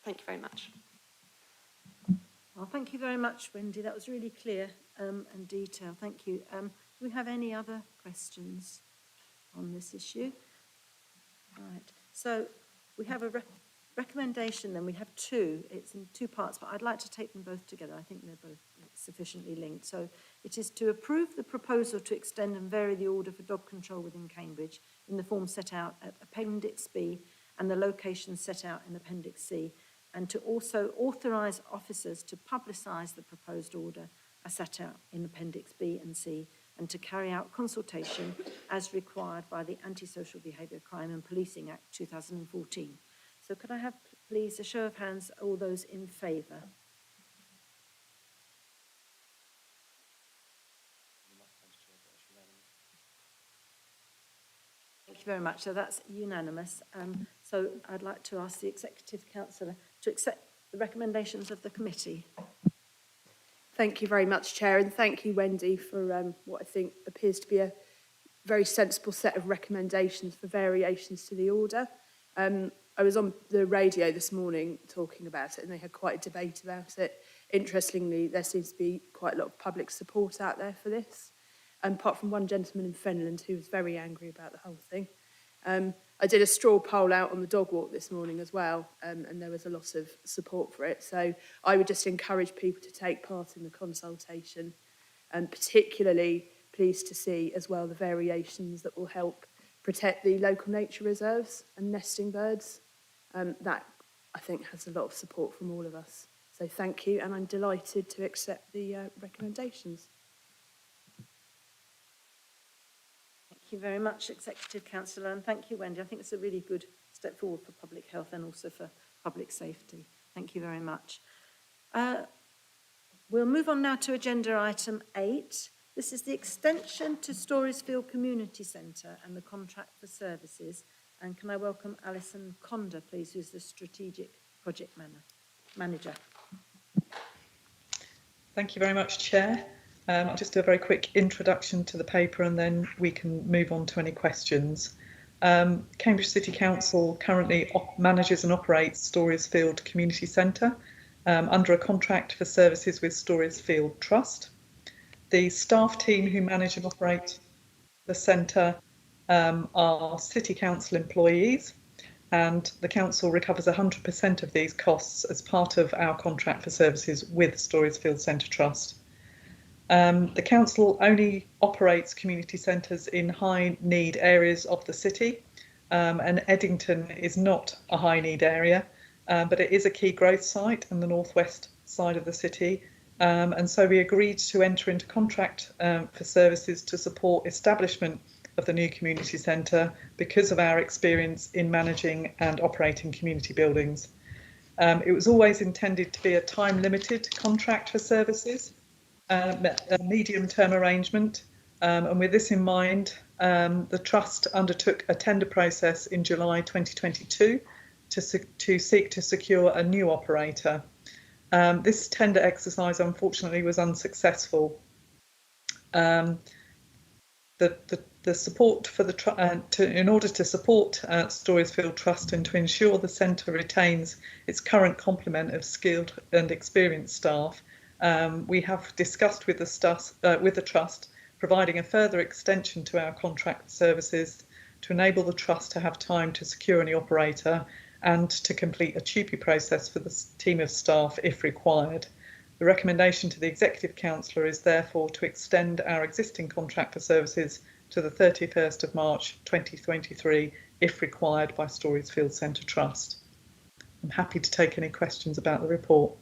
Thank you very much. Well, thank you very much, Wendy. That was really clear and detailed. Thank you. Do we have any other questions on this issue? Right. So we have a recommendation, then we have 2. It's in 2 parts, but I'd like to take them both together. I think they're both sufficiently linked. So it is to approve the proposal to extend and vary the order for dog control within Cambridge in the form set out at Appendix B and the location set out in Appendix C, and to also authorise officers to publicise the proposed order as set out in Appendix B and C, and to carry out consultation as required by the Antisocial Behaviour, Crime and Policing Act 2014. So could I have, please, a show of hands, all those in favour? Thank you very much. So that's unanimous. So I'd like to ask the Executive Councillor to accept the recommendations of the committee. Thank you very much, Chair, and thank you, Wendy, for what I think appears to be a very sensible set of recommendations for variations to the order. I was on the radio this morning talking about it, and they had quite a debate about it. Interestingly, there seems to be quite a lot of public support out there for this, apart from one gentleman in Fenland who was very angry about the whole thing. I did a straw poll out on the dog walk this morning as well, and there was a lot of support for it. So I would just encourage people to take part in the consultation, and particularly pleased to see as well the variations that will help protect the local nature reserves and nesting birds. That, I think, has a lot of support from all of us. So thank you, and I'm delighted to accept the recommendations. Thank you very much, Executive Councillor, and thank you, Wendy. I think it's a really good step forward for public health and also for public safety. Thank you very much. We'll move on now to agenda item 8. This is the extension to Storiesfield Community Centre and the contract for services. And can I welcome Alison Conder, please, who's the Strategic Project Manager. Thank you very much, Chair. I'll just do a very quick introduction to the paper and then we can move on to any questions. Cambridge City Council currently manages and operates Storiesfield Community Centre under a contract for services with Storiesfield Trust. The staff team who manage and operate the centre are City Council employees, and the council recovers 100% of these costs as part of our contract for services with Storiesfield Centre Trust. The council only operates community centres in high need areas of the city, and Eddington is not a high need area, but it is a key growth site in the northwest side of the city. And so we agreed to enter into contract for services to support establishment of the new community centre because of our experience in managing and operating community buildings. It was always intended to be a time limited contract for services, a medium-term arrangement, and with this in mind, the Trust undertook a tender process in July 2022 to seek to secure a new operator. This tender exercise, unfortunately, was unsuccessful. The support for in order to support Storiesfield Trust and to ensure the centre retains its current complement of skilled and experienced staff, we have discussed with the Trust providing a further extension to our contract services to enable the Trust to have time to secure any operator and to complete a TUPE process for the team of staff if required. The recommendation to the Executive Councillor is therefore to extend our existing contract for services to the 31st of March 2023 if required by Storiesfield Centre Trust. I'm happy to take any questions about the report.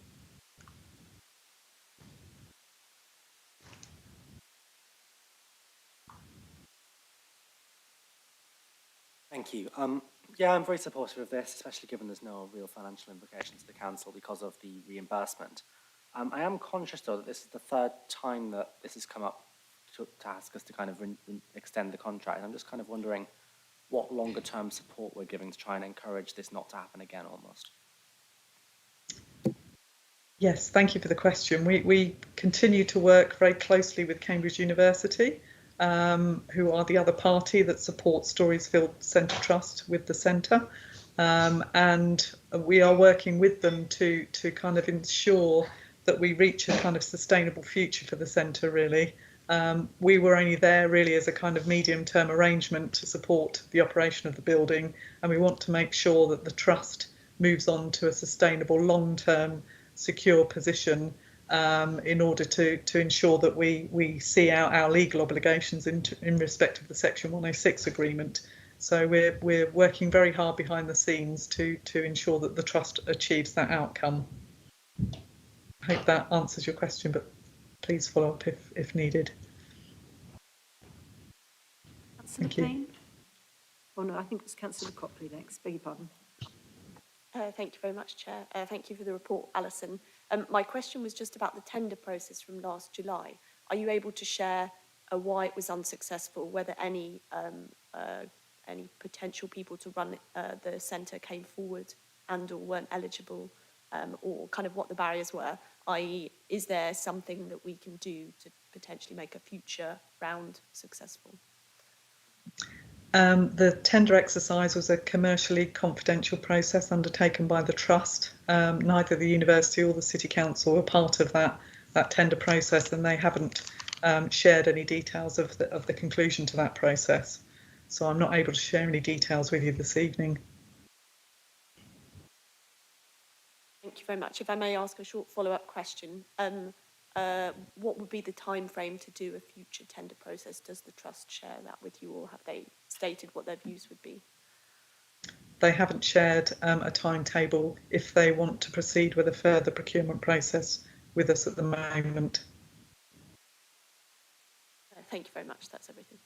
Thank you. Yeah, I'm very supportive of this, especially given there's no real financial implications to the council because of the reimbursement. I am conscious, though, that this is the third time that this has come up to ask us to kind of extend the contract. And I'm just kind of wondering what longer term support we're giving to try and encourage this not to happen again almost. Yes, thank you for the question. We continue to work very closely with Cambridge University, who are the other party that supports Storiesfield Centre Trust with the centre. And we are working with them to kind of ensure that we reach a kind of sustainable future for the centre, really. We were only there really as a kind of medium-term arrangement to support the operation of the building, and we want to make sure that the Trust moves on to a sustainable, long-term, secure position in order to ensure that we see out our legal obligations in respect of the Section 106 agreement. So we're working very hard behind the scenes to ensure that the Trust achieves that outcome. I hope that answers your question, but please follow up if needed. Councillor Payne? Oh no, I think it's Councillor Copley next. Beg your pardon. Thank you very much, Chair. Thank you for the report, Alison. My question was just about the tender process from last July. Are you able to share why it was unsuccessful, whether any potential people to run the centre came forward and or weren't eligible, or kind of what the barriers were, i.e. is there something that we can do to potentially make a future round successful? The tender exercise was a commercially confidential process undertaken by the Trust. Neither the University or the City Council were part of that tender process, and they haven't shared any details of the conclusion to that process. So I'm not able to share any details with you this evening. Thank you very much. If I may ask a short follow-up question, what would be the time frame to do a future tender process? Does the Trust share that with you, or have they stated what their views would be? They haven't shared a timetable if they want to proceed with a further procurement process with us at the moment. Thank you very much. That's everything.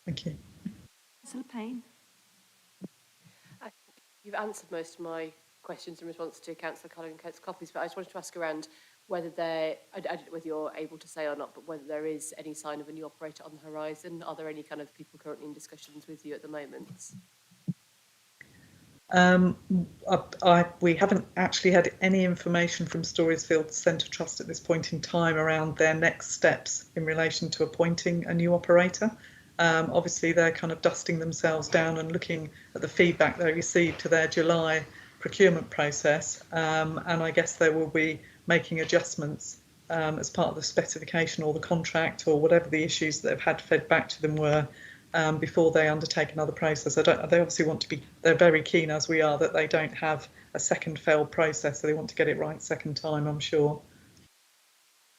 Thank you. Councillor Payne? You've answered most of my questions in response to Councillor Cullen and Councillor Copley's, but I just wanted to ask around whether I don't know whether you're able to say or not, but whether there is any sign of a new operator on the horizon. Are there any kind of people currently in discussions with you at the moment? We haven't actually had any information from Storiesfield Centre Trust at this point in time around their next steps in relation to appointing a new operator. Obviously, they're kind of dusting themselves down and looking at the feedback they received to their July procurement process, and I guess they will be making adjustments as part of the specification or the contract or whatever the issues that they've had fed back to them were before they undertake another process. They obviously want to be, they're very keen, as we are, that they don't have a second failed process, so they want to get it right second time, I'm sure.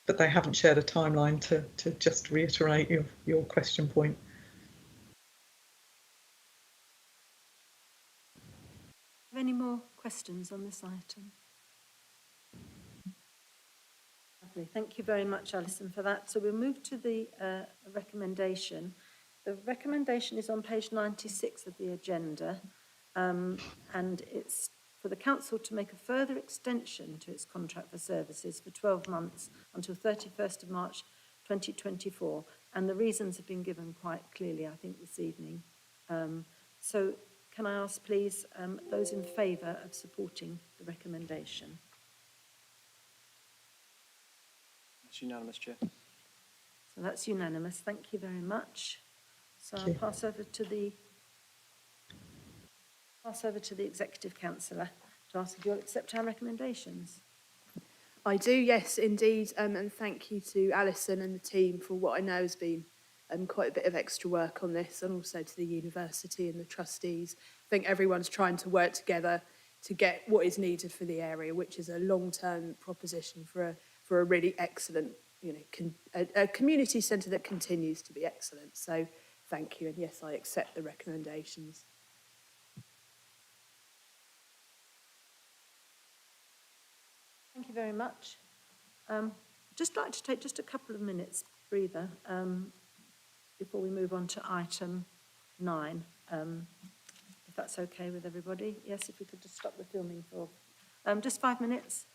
But they haven't shared a timeline to just reiterate your question point. Have any more questions on this item? Lovely. Thank you very much, Alison, for that. So we'll move to the recommendation. The recommendation is on page 96 of the agenda, and it's for the council to make a further extension to its contract for services for 12 months until 31st of March 2024. And the reasons have been given quite clearly, I think, this evening. So can I ask, please, those in favour of supporting the recommendation? It's unanimous, Chair. So that's unanimous. Thank you very much. So I'll pass over to the Executive Councillor to ask if you'll accept our recommendations. I do, yes, indeed, and thank you to Alison and the team for what I know has been quite a bit of extra work on this, and also to the university and the trustees. I think everyone's trying to work together to get what is needed for the area, which is a long-term proposition for a really excellent, a community centre that continues to be excellent. So thank you, and yes, I accept the recommendations. Thank you very much. Just like to take just a couple of minutes breather before we move on to item 9, if that's okay with everybody. Yes, if we could just stop the filming for just 5 minutes.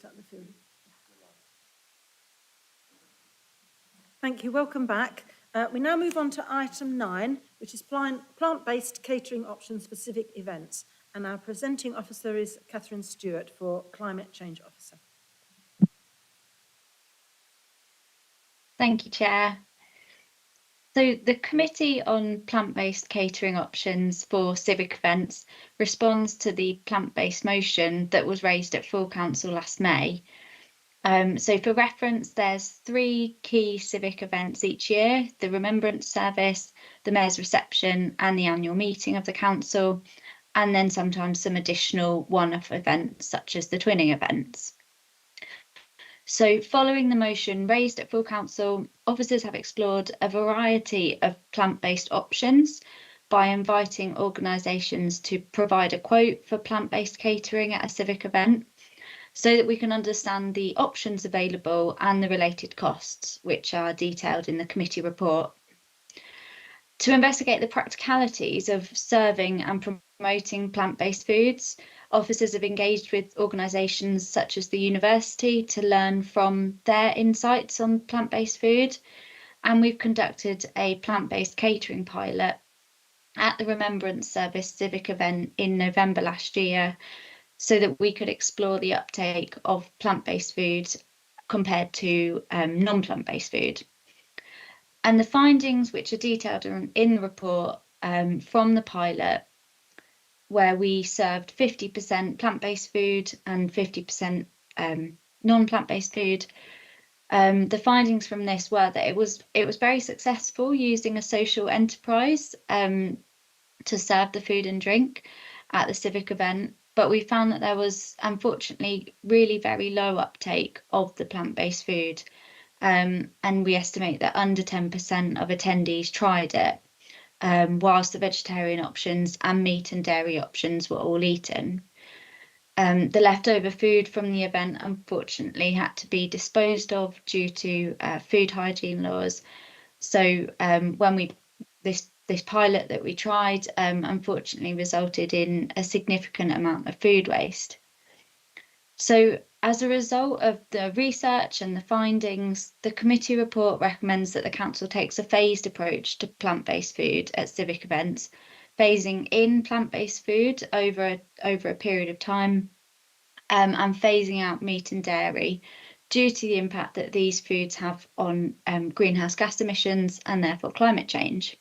restart the film. Thank you. Welcome back. We now move on to item 9, which is plant-based catering options for civic events. And our presenting officer is Catherine Stewart for Climate Change Officer. Thank you, Chair. So the Committee on Plant-Based Catering Options for Civic Events responds to the plant-based motion that was raised at full council last May. So for reference, there's 3 key civic events each year: the Remembrance Service, the Mayor's Reception and the annual meeting of the council, and then sometimes some additional one-off events such as the twinning events. So following the motion raised at full council, officers have explored a variety of plant-based options by inviting organisations to provide a quote for plant-based catering at a civic event, so that we can understand the options available and the related costs, which are detailed in the committee report. To investigate the practicalities of serving and promoting plant-based foods, officers have engaged with organisations such as the university to learn from their insights on plant-based food, and we've conducted a plant-based catering pilot at the Remembrance Service civic event in November last year, so that we could explore the uptake of plant-based food compared to non-plant-based food. And the findings, which are detailed in the report from the pilot, where we served 50% plant-based food and 50% non-plant-based food, the findings from this were that it was very successful using a social enterprise to serve the food and drink at the civic event, but we found that there was unfortunately really very low uptake of the plant-based food, and we estimate that under 10% of attendees tried it, whilst the vegetarian options and meat and dairy options were all eaten. The leftover food from the event unfortunately had to be disposed of due to food hygiene laws. So when this pilot that we tried unfortunately resulted in a significant amount of food waste. So as a result of the research and the findings, the committee report recommends that the council takes a phased approach to plant-based food at civic events, phasing in plant-based food over a period of time, and phasing out meat and dairy due to the impact that these foods have on greenhouse gas emissions and therefore climate change.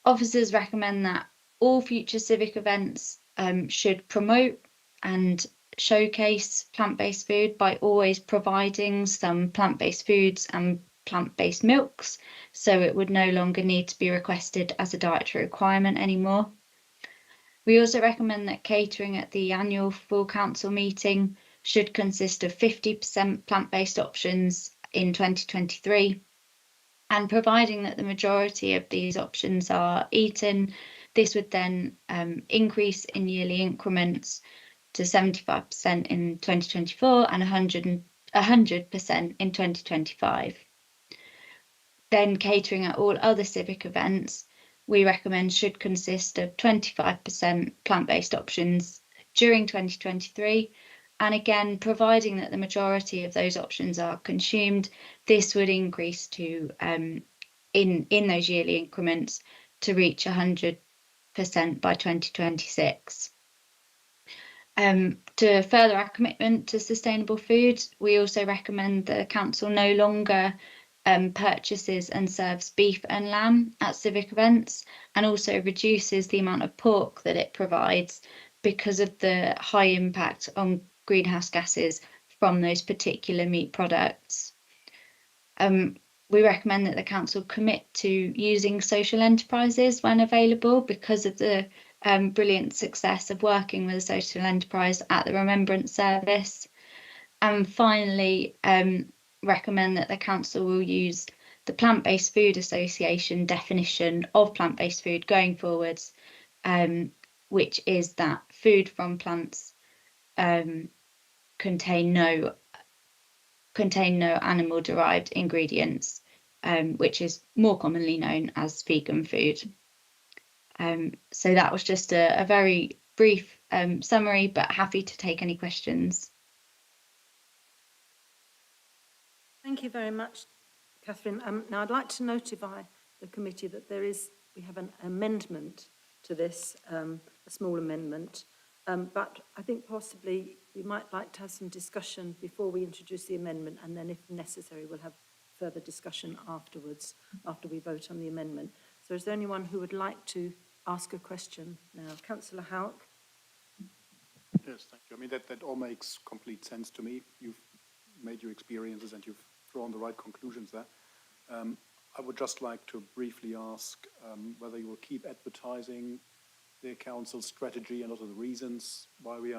Officers recommend that all future civic events should promote and showcase plant-based food by always providing some plant-based foods and plant-based milks, so it would no longer need to be requested as a dietary requirement anymore. We also recommend that catering at the annual full council meeting should consist of 50% plant-based options in 2023. And providing that the majority of these options are eaten, this would then increase in yearly increments to 75% in 2024 and 100% in 2025. Then catering at all other civic events, we recommend should consist of 25% plant-based options during 2023. And again, providing that the majority of those options are consumed, this would increase to, in those yearly increments, to reach 100% by 2026. To further our commitment to sustainable food, we also recommend the council no longer purchases and serves beef and lamb at civic events, and also reduces the amount of pork that it provides because of the high impact on greenhouse gases from those particular meat products. We recommend that the council commit to using social enterprises when available because of the brilliant success of working with a social enterprise at the Remembrance Service. And finally, recommend that the council will use the Plant-Based Food Association definition of plant-based food going forwards, which is that food from plants contain no animal-derived ingredients, which is more commonly known as vegan food. So that was just a very brief summary, but happy to take any questions. Thank you very much, Catherine. Now, I'd like to notify the committee that we have an amendment to this, a small amendment, but I think possibly we might like to have some discussion before we introduce the amendment, and then if necessary, we'll have further discussion afterwards, after we vote on the amendment. So is there anyone who would like to ask a question now? Councillor Houck? Yes, thank you. I mean, that all makes complete sense to me. You've made your experiences and you've drawn the right conclusions there. I would just like to briefly ask whether you will keep advertising the council's strategy and also the reasons why we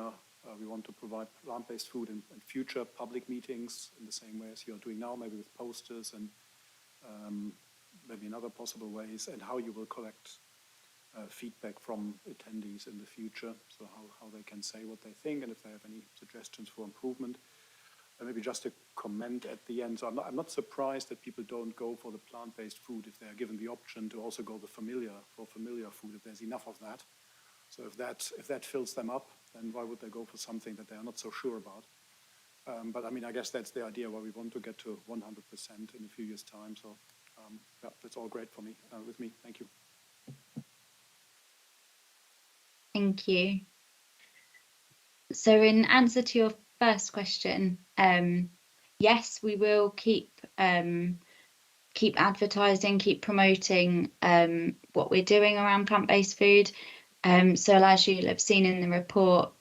want to provide plant-based food in future public meetings in the same way as you're doing now, maybe with posters and maybe in other possible ways, and how you will collect feedback from attendees in the future, so how they can say what they think and if they have any suggestions for improvement. And maybe just a comment at the end. So I'm not surprised that people don't go for the plant-based food if they are given the option to also go for familiar food, if there's enough of that. So if that fills them up, then why would they go for something that they are not so sure about? But I mean, I guess that's the idea why we want to get to 100% in a few years' time. So yeah, that's all great for me, with me. Thank you. Thank you. So in answer to your first question, yes, we will keep advertising, keep promoting what we're doing around plant-based food. So as you'll have seen in the report,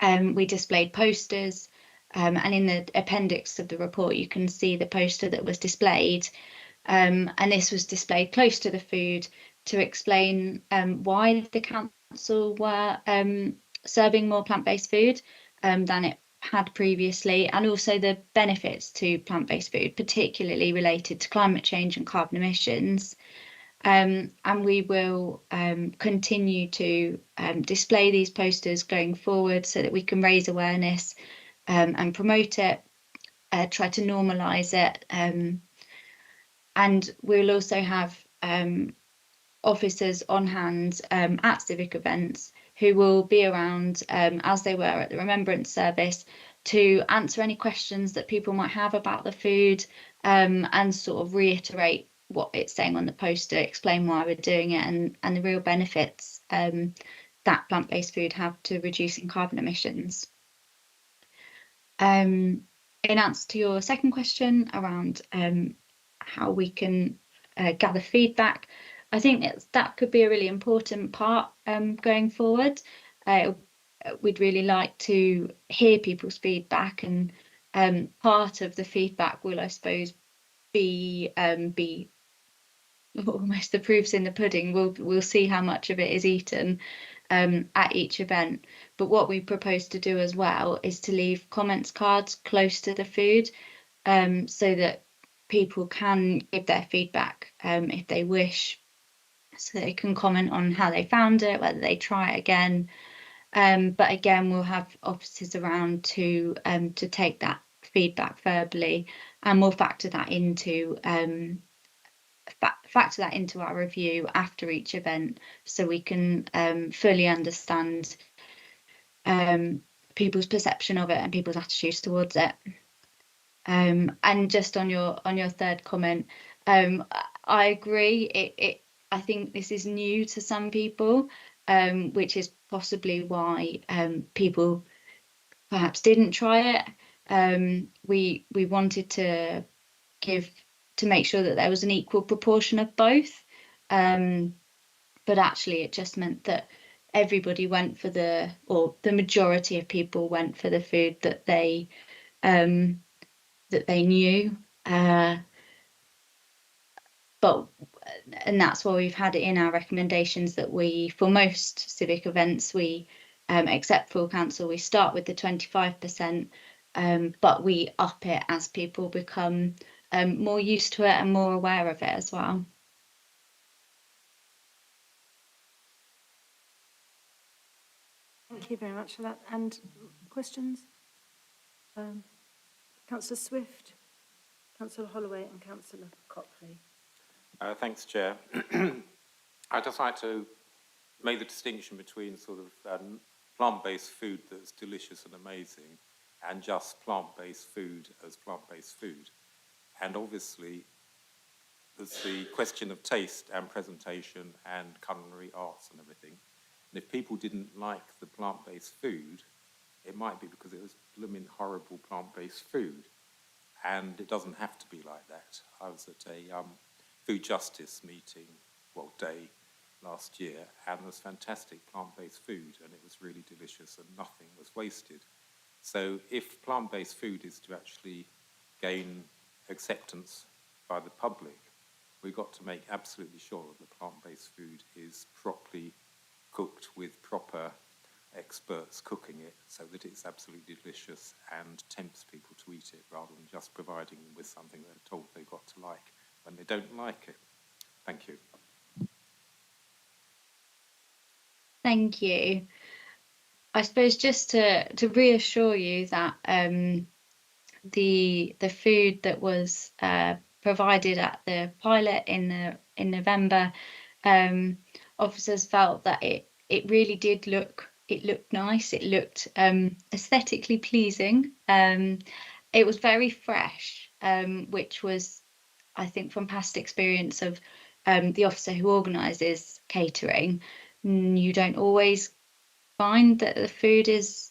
we displayed posters, and in the appendix of the report you can see the poster that was displayed, and this was displayed close to the food to explain why the council were serving more plant-based food than it had previously, and also the benefits to plant-based food, particularly related to climate change and carbon emissions. And we will continue to display these posters going forward so that we can raise awareness and promote it, try to normalise it. And we'll also have officers on hand at civic events who will be around as they were at the Remembrance Service to answer any questions that people might have about the food, and sort of reiterate what it's saying on the poster, explain why we're doing it and the real benefits that plant-based food have to reducing carbon emissions. In answer to your second question around how we can gather feedback, I think that could be a really important part going forward. We'd really like to hear people's feedback, and part of the feedback will, I suppose, be almost the proof's in the pudding. We'll see how much of it is eaten at each event. But what we propose to do as well is to leave comments cards close to the food, so that people can give their feedback if they wish, so they can comment on how they found it, whether they try it again. But again, we'll have officers around to take that feedback verbally, and we'll factor that into our review after each event, so we can fully understand people's perception of it and people's attitudes towards it. And just on your third comment, I agree. I think this is new to some people, which is possibly why people perhaps didn't try it. We wanted to make sure that there was an equal proportion of both, but actually it just meant that everybody went for the majority of people went for the food that they knew, and that's why we've had it in our recommendations that for most civic events, except full council, we start with the 25%, but we up it as people become more used to it and more aware of it as well. Thank you very much for that. And questions? Councillor Swift, Councillor Holloway and Councillor Copley. Thanks, Chair. I'd just like to make the distinction between sort of plant-based food that's delicious and amazing and just plant-based food as plant-based food. And obviously, there's the question of taste and presentation and culinary arts and everything. And if people didn't like the plant-based food, it might be because it was blooming horrible plant-based food. And it doesn't have to be like that. I was at a food justice meeting, day last year, and there was fantastic plant-based food, and it was really delicious and nothing was wasted. So if plant-based food is to actually gain acceptance by the public, we've got to make absolutely sure that the plant-based food is properly cooked with proper experts cooking it so that it's absolutely delicious and tempts people to eat it rather than just providing them with something they're told they've got to like when they don't like it. Thank you. Thank you. I suppose just to reassure you that the food that was provided at the pilot in November, officers felt that it really did look nice. It looked aesthetically pleasing. It was very fresh, which was, I think, from past experience of the officer who organises catering, you don't always find that the food is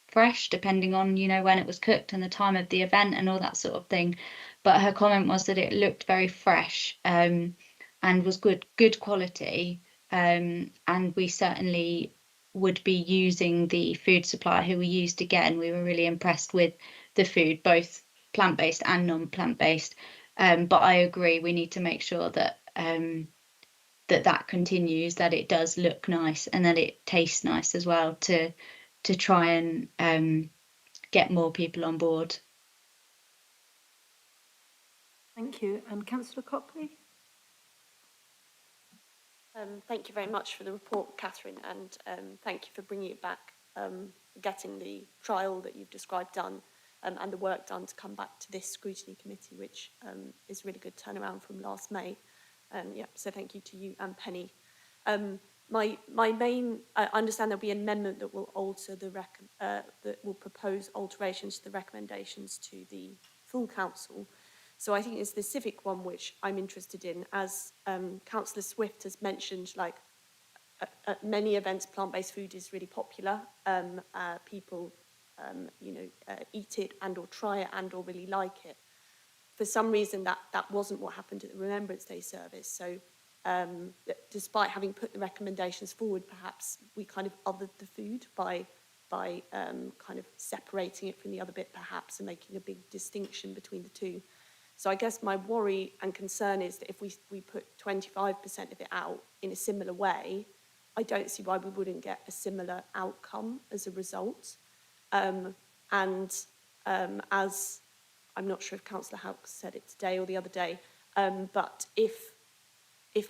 fresh, depending on, you know, when it was cooked and the time of the event and all that sort of thing. But her comment was that it looked very fresh and was good quality. And we certainly would be using the food supplier who we used again. We were really impressed with the food, both plant-based and non-plant-based. But I agree, we need to make sure that that continues, that it does look nice and that it tastes nice as well, to try and get more people on board. Thank you. And Councillor Copley? Thank you very much for the report, Catherine, and thank you for bringing it back, getting the trial that you've described done, and the work done to come back to this scrutiny committee, which is a really good turnaround from last May. So thank you to you and Penny. My main, I understand there'll be an amendment that will alter that will propose alterations to the recommendations to the full council. So I think it's the civic one which I'm interested in, as Councillor Swift has mentioned, like at many events, plant-based food is really popular. People, eat it and or try it and or really like it. For some reason, that wasn't what happened at the Remembrance Day service. So despite having put the recommendations forward, perhaps we kind of othered the food by kind of separating it from the other bit, perhaps, and making a big distinction between the two. So I guess my worry and concern is that if we put 25% of it out in a similar way, I don't see why we wouldn't get a similar outcome as a result. As I'm not sure if Councillor Houck said it today or the other day, but if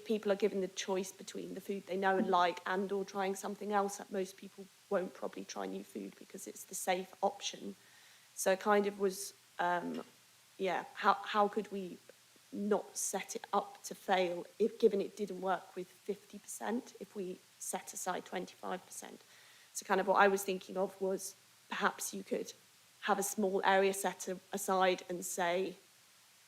people are given the choice between the food they know and like and or trying something else, that most people won't probably try new food because it's the safe option. So it kind of was, how could we not set it up to fail if given it didn't work with 50% if we set aside 25%? So kind of what I was thinking of was perhaps you could have a small area set aside and say,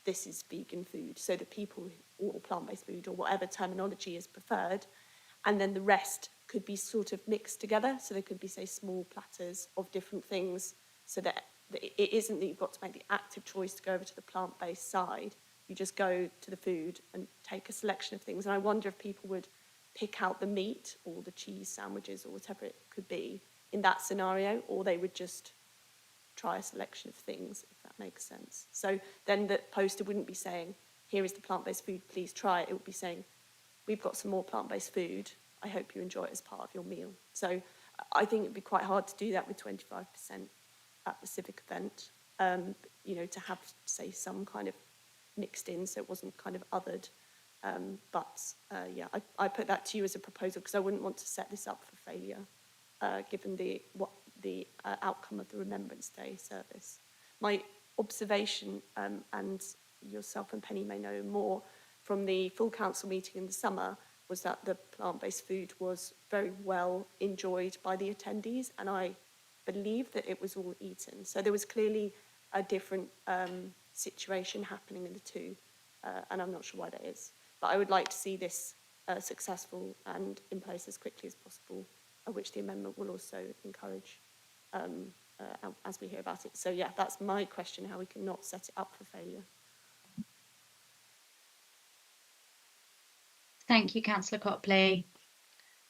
this is vegan food, so that people, or plant-based food, or whatever terminology is preferred, and then the rest could be sort of mixed together. So there could be, say, small platters of different things, so that it isn't that you've got to make the active choice to go over to the plant-based side. You just go to the food and take a selection of things. And I wonder if people would pick out the meat or the cheese sandwiches or whatever it could be in that scenario, or they would just try a selection of things, if that makes sense. So then the poster wouldn't be saying, here is the plant-based food, please try it. It would be saying, we've got some more plant-based food. I hope you enjoy it as part of your meal. So I think it'd be quite hard to do that with 25% at the civic event, to have, say, some kind of mixed in, so it wasn't kind of othered. I put that to you as a proposal because I wouldn't want to set this up for failure, given the outcome of the Remembrance Day service. My observation, and yourself and Penny may know more, from the full council meeting in the summer was that the plant-based food was very well enjoyed by the attendees, and I believe that it was all eaten. So there was clearly a different situation happening in the two, and I'm not sure why that is. But I would like to see this successful and in place as quickly as possible, which the amendment will also encourage as we hear about it. So yeah, that's my question, how we can not set it up for failure. Thank you, Councillor Copley.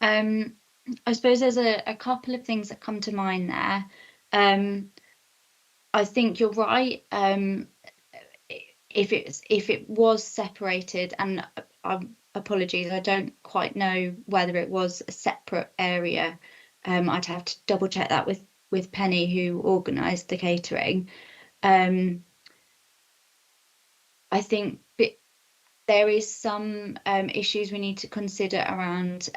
I suppose there's a couple of things that come to mind there. I think you're right. If it was separated, and apologies, I don't quite know whether it was a separate area. I'd have to double check that with Penny, who organised the catering. I think there is some issues we need to consider around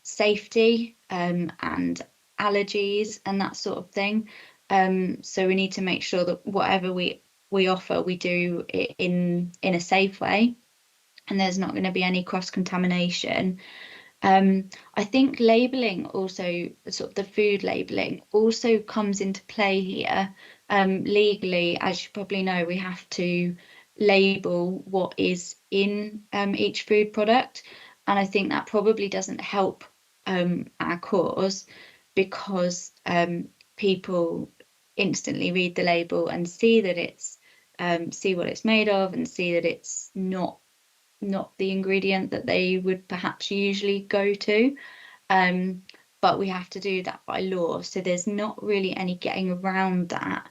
safety and allergies and that sort of thing. So we need to make sure that whatever we offer, we do it in a safe way, and there's not going to be any cross-contamination. I think labelling also, sort of the food labelling, also comes into play here. Legally, as you probably know, we have to label what is in each food product, and I think that probably doesn't help our cause, because people instantly read the label and see that it's see what it's made of, and see that it's not the ingredient that they would perhaps usually go to. But we have to do that by law, so there's not really any getting around that.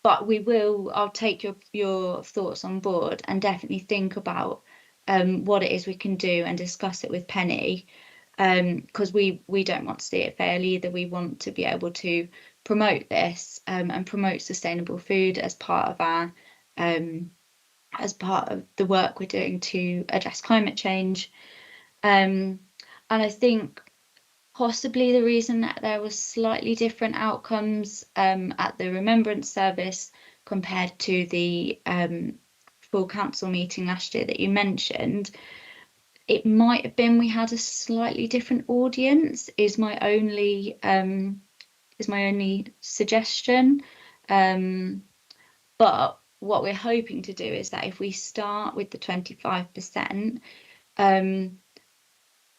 But I'll take your thoughts on board and definitely think about what it is we can do and discuss it with Penny, because we don't want to see it fail either. We want to be able to promote this and promote sustainable food as part of our as part of the work we're doing to address climate change. And I think possibly the reason that there was slightly different outcomes at the Remembrance Service compared to the full council meeting last year that you mentioned, it might have been we had a slightly different audience, is my only suggestion. But what we're hoping to do is that if we start with the 25%,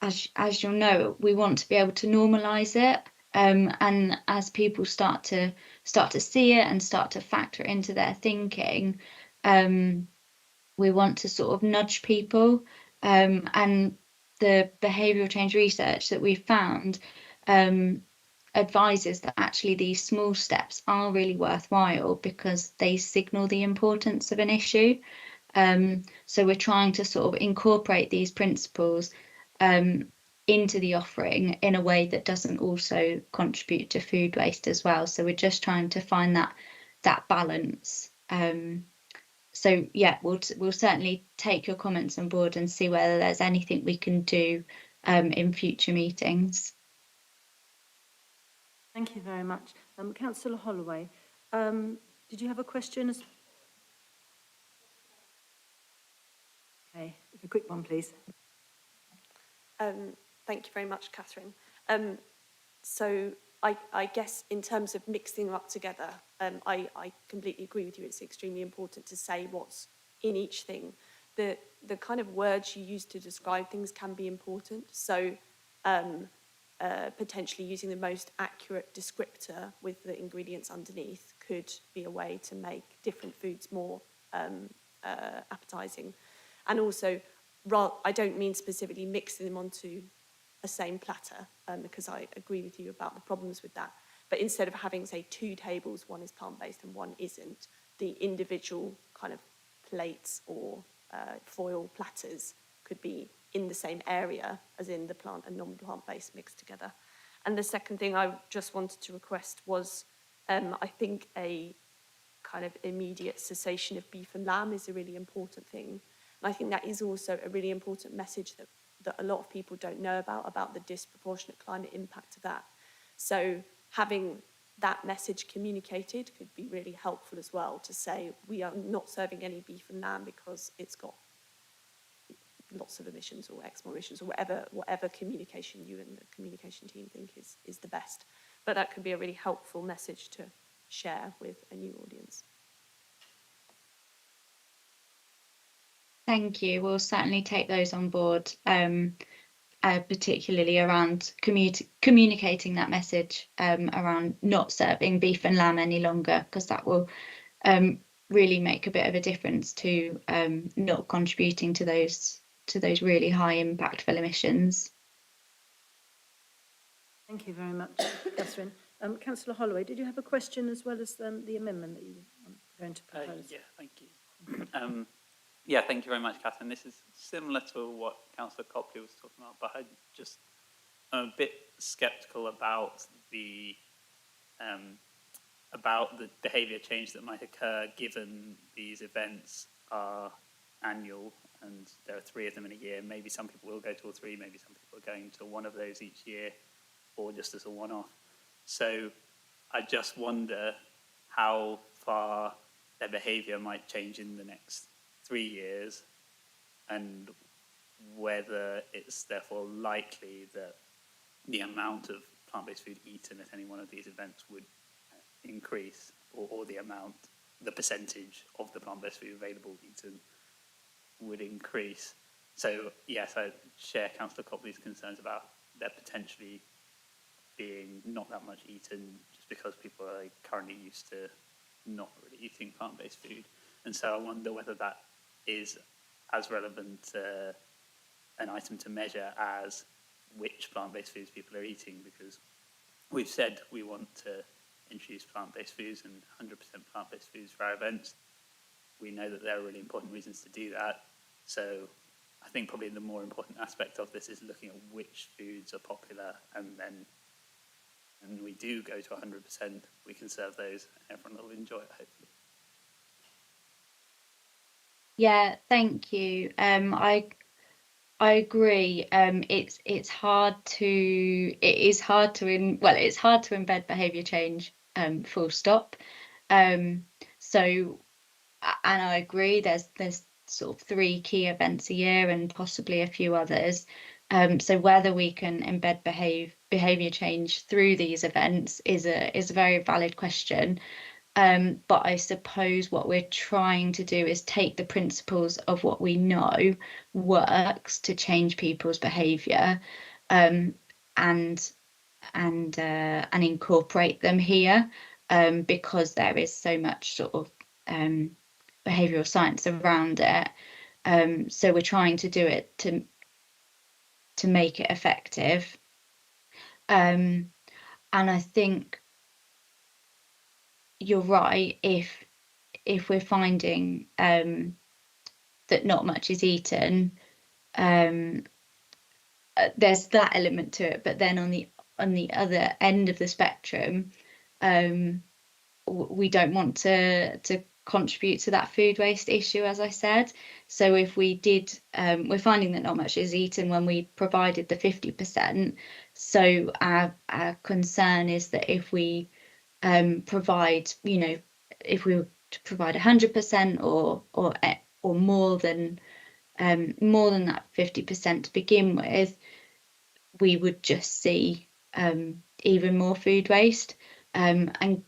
as you'll know, we want to be able to normalise it. And as people start to see it and start to factor it into their thinking, we want to sort of nudge people. And the behavioural change research that we've found advises that actually these small steps are really worthwhile because they signal the importance of an issue. So we're trying to sort of incorporate these principles into the offering in a way that doesn't also contribute to food waste as well. So we're just trying to find that balance. So yeah, we'll certainly take your comments on board and see whether there's anything we can do in future meetings. Thank you very much. Councillor Holloway, did you have a question? Okay, a quick one, please. Thank you very much, Catherine. So I guess in terms of mixing them up together, I completely agree with you. It's extremely important to say what's in each thing. The kind of words you use to describe things can be important. So potentially using the most accurate descriptor with the ingredients underneath could be a way to make different foods more appetising. And also, I don't mean specifically mixing them onto a same platter, because I agree with you about the problems with that. But instead of having, say, 2 tables, one is plant-based and one isn't, the individual kind of plates or foil platters could be in the same area as in the plant and non-plant-based mixed together. And the second thing I just wanted to request was, I think a kind of immediate cessation of beef and lamb is a really important thing. And I think that is also a really important message that a lot of people don't know about the disproportionate climate impact of that. So having that message communicated could be really helpful as well, to say we are not serving any beef and lamb because it's got lots of emissions or X more emissions, or whatever communication you and the communication team think is the best. But that could be a really helpful message to share with a new audience. thank you. We'll certainly take those on board, particularly around communicating that message around not serving beef and lamb any longer, because that will really make a bit of a difference to not contributing to those really high impactful emissions. Thank you very much, Catherine. Councillor Holloway, did you have a question as well as the amendment that you were going to propose? Yeah, thank you. Yeah, thank you very much, Catherine. This is similar to what Councillor Copley was talking about, but I'm a bit sceptical about the behaviour change that might occur given these events are annual and there are 3 of them in a year. Maybe some people will go to all 3, maybe some people are going to one of those each year or just as a one-off. So I just wonder how far their behaviour might change in the next 3 years and whether it's therefore likely that the amount of plant-based food eaten at any one of these events would increase, or the percentage of the plant-based food available eaten would increase. So yes, I share Councillor Copley's concerns about there potentially being not that much eaten just because people are currently used to not really eating plant-based food. And so I wonder whether that is as relevant an item to measure as which plant-based foods people are eating, because we've said we want to introduce plant-based foods and 100% plant-based foods for our events. We know that there are really important reasons to do that. So I think probably the more important aspect of this is looking at which foods are popular, and then when we do go to 100%, we can serve those and everyone will enjoy it, hopefully. Yeah, thank you. I agree. It's hard to embed behaviour change. Full stop. So, and I agree. There's sort of 3 key events a year and possibly a few others. So whether we can embed behaviour change through these events is a very valid question. But I suppose what we're trying to do is take the principles of what we know works to change people's behaviour, and incorporate them here, because there is so much sort of behavioural science around it. So we're trying to do it to make it effective. And I think you're right, if we're finding that not much is eaten, there's that element to it, but then on the other end of the spectrum, we don't want to contribute to that food waste issue, as I said. So if we did, we're finding that not much is eaten when we provided the 50%. So our concern is that if we provide, if we were to provide 100% or more than that 50% to begin with, we would just see even more food waste. And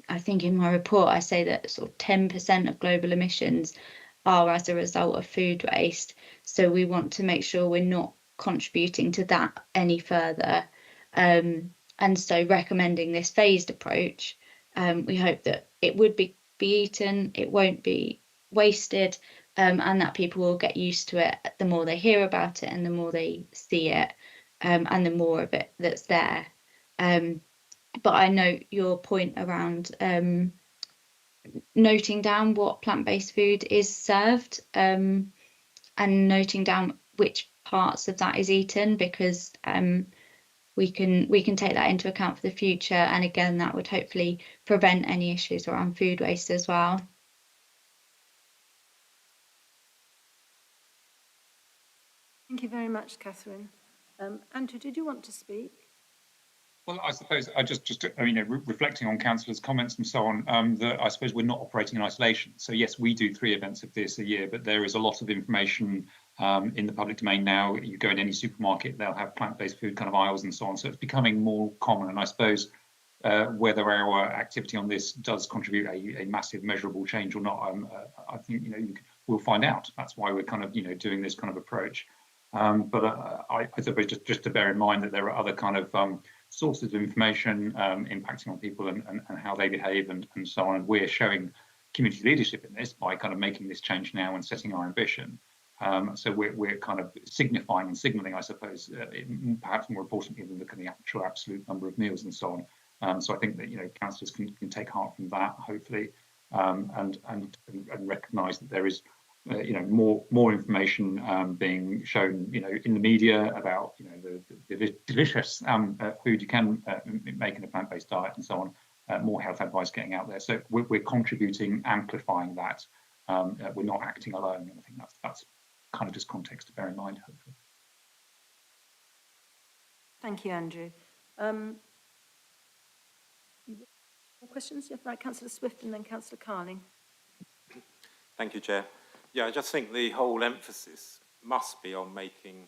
I think in my report I say that sort of 10% of global emissions are as a result of food waste. So we want to make sure we're not contributing to that any further. And so recommending this phased approach, we hope that it would be eaten, it won't be wasted, and that people will get used to it the more they hear about it and the more they see it, and the more of it that's there. But I note your point around noting down what plant-based food is served, and noting down which parts of that is eaten, because we can take that into account for the future, and again that would hopefully prevent any issues around food waste as well. Thank you very much, Catherine. Andrew, did you want to speak? Well, I suppose I just reflecting on councillors' comments and so on, that I suppose we're not operating in isolation. So yes, we do 3 events of this a year, but there is a lot of information in the public domain now. You go in any supermarket, they'll have plant-based food kind of aisles and so on. So it's becoming more common. And I suppose whether our activity on this does contribute a massive measurable change or not, I think we'll find out. That's why we're kind of, doing this kind of approach. But I suppose just to bear in mind that there are other kind of sources of information impacting on people and how they behave and so on. And we're showing community leadership in this by kind of making this change now and setting our ambition. So we're kind of signifying and signalling, I suppose, perhaps more importantly than the actual absolute number of meals and so on. So I think that councillors can take heart from that, hopefully, and recognise that there is more information being shown in the media about the delicious food you can make in a plant-based diet and so on. More health advice getting out there, so we're contributing, amplifying that. We're not acting alone, and I think that's kind of just context to bear in mind, hopefully. Thank you, Andrew. More questions? Yeah, right, Councillor Swift and then Councillor Carling. Thank you, Chair. Yeah, I just think the whole emphasis must be on making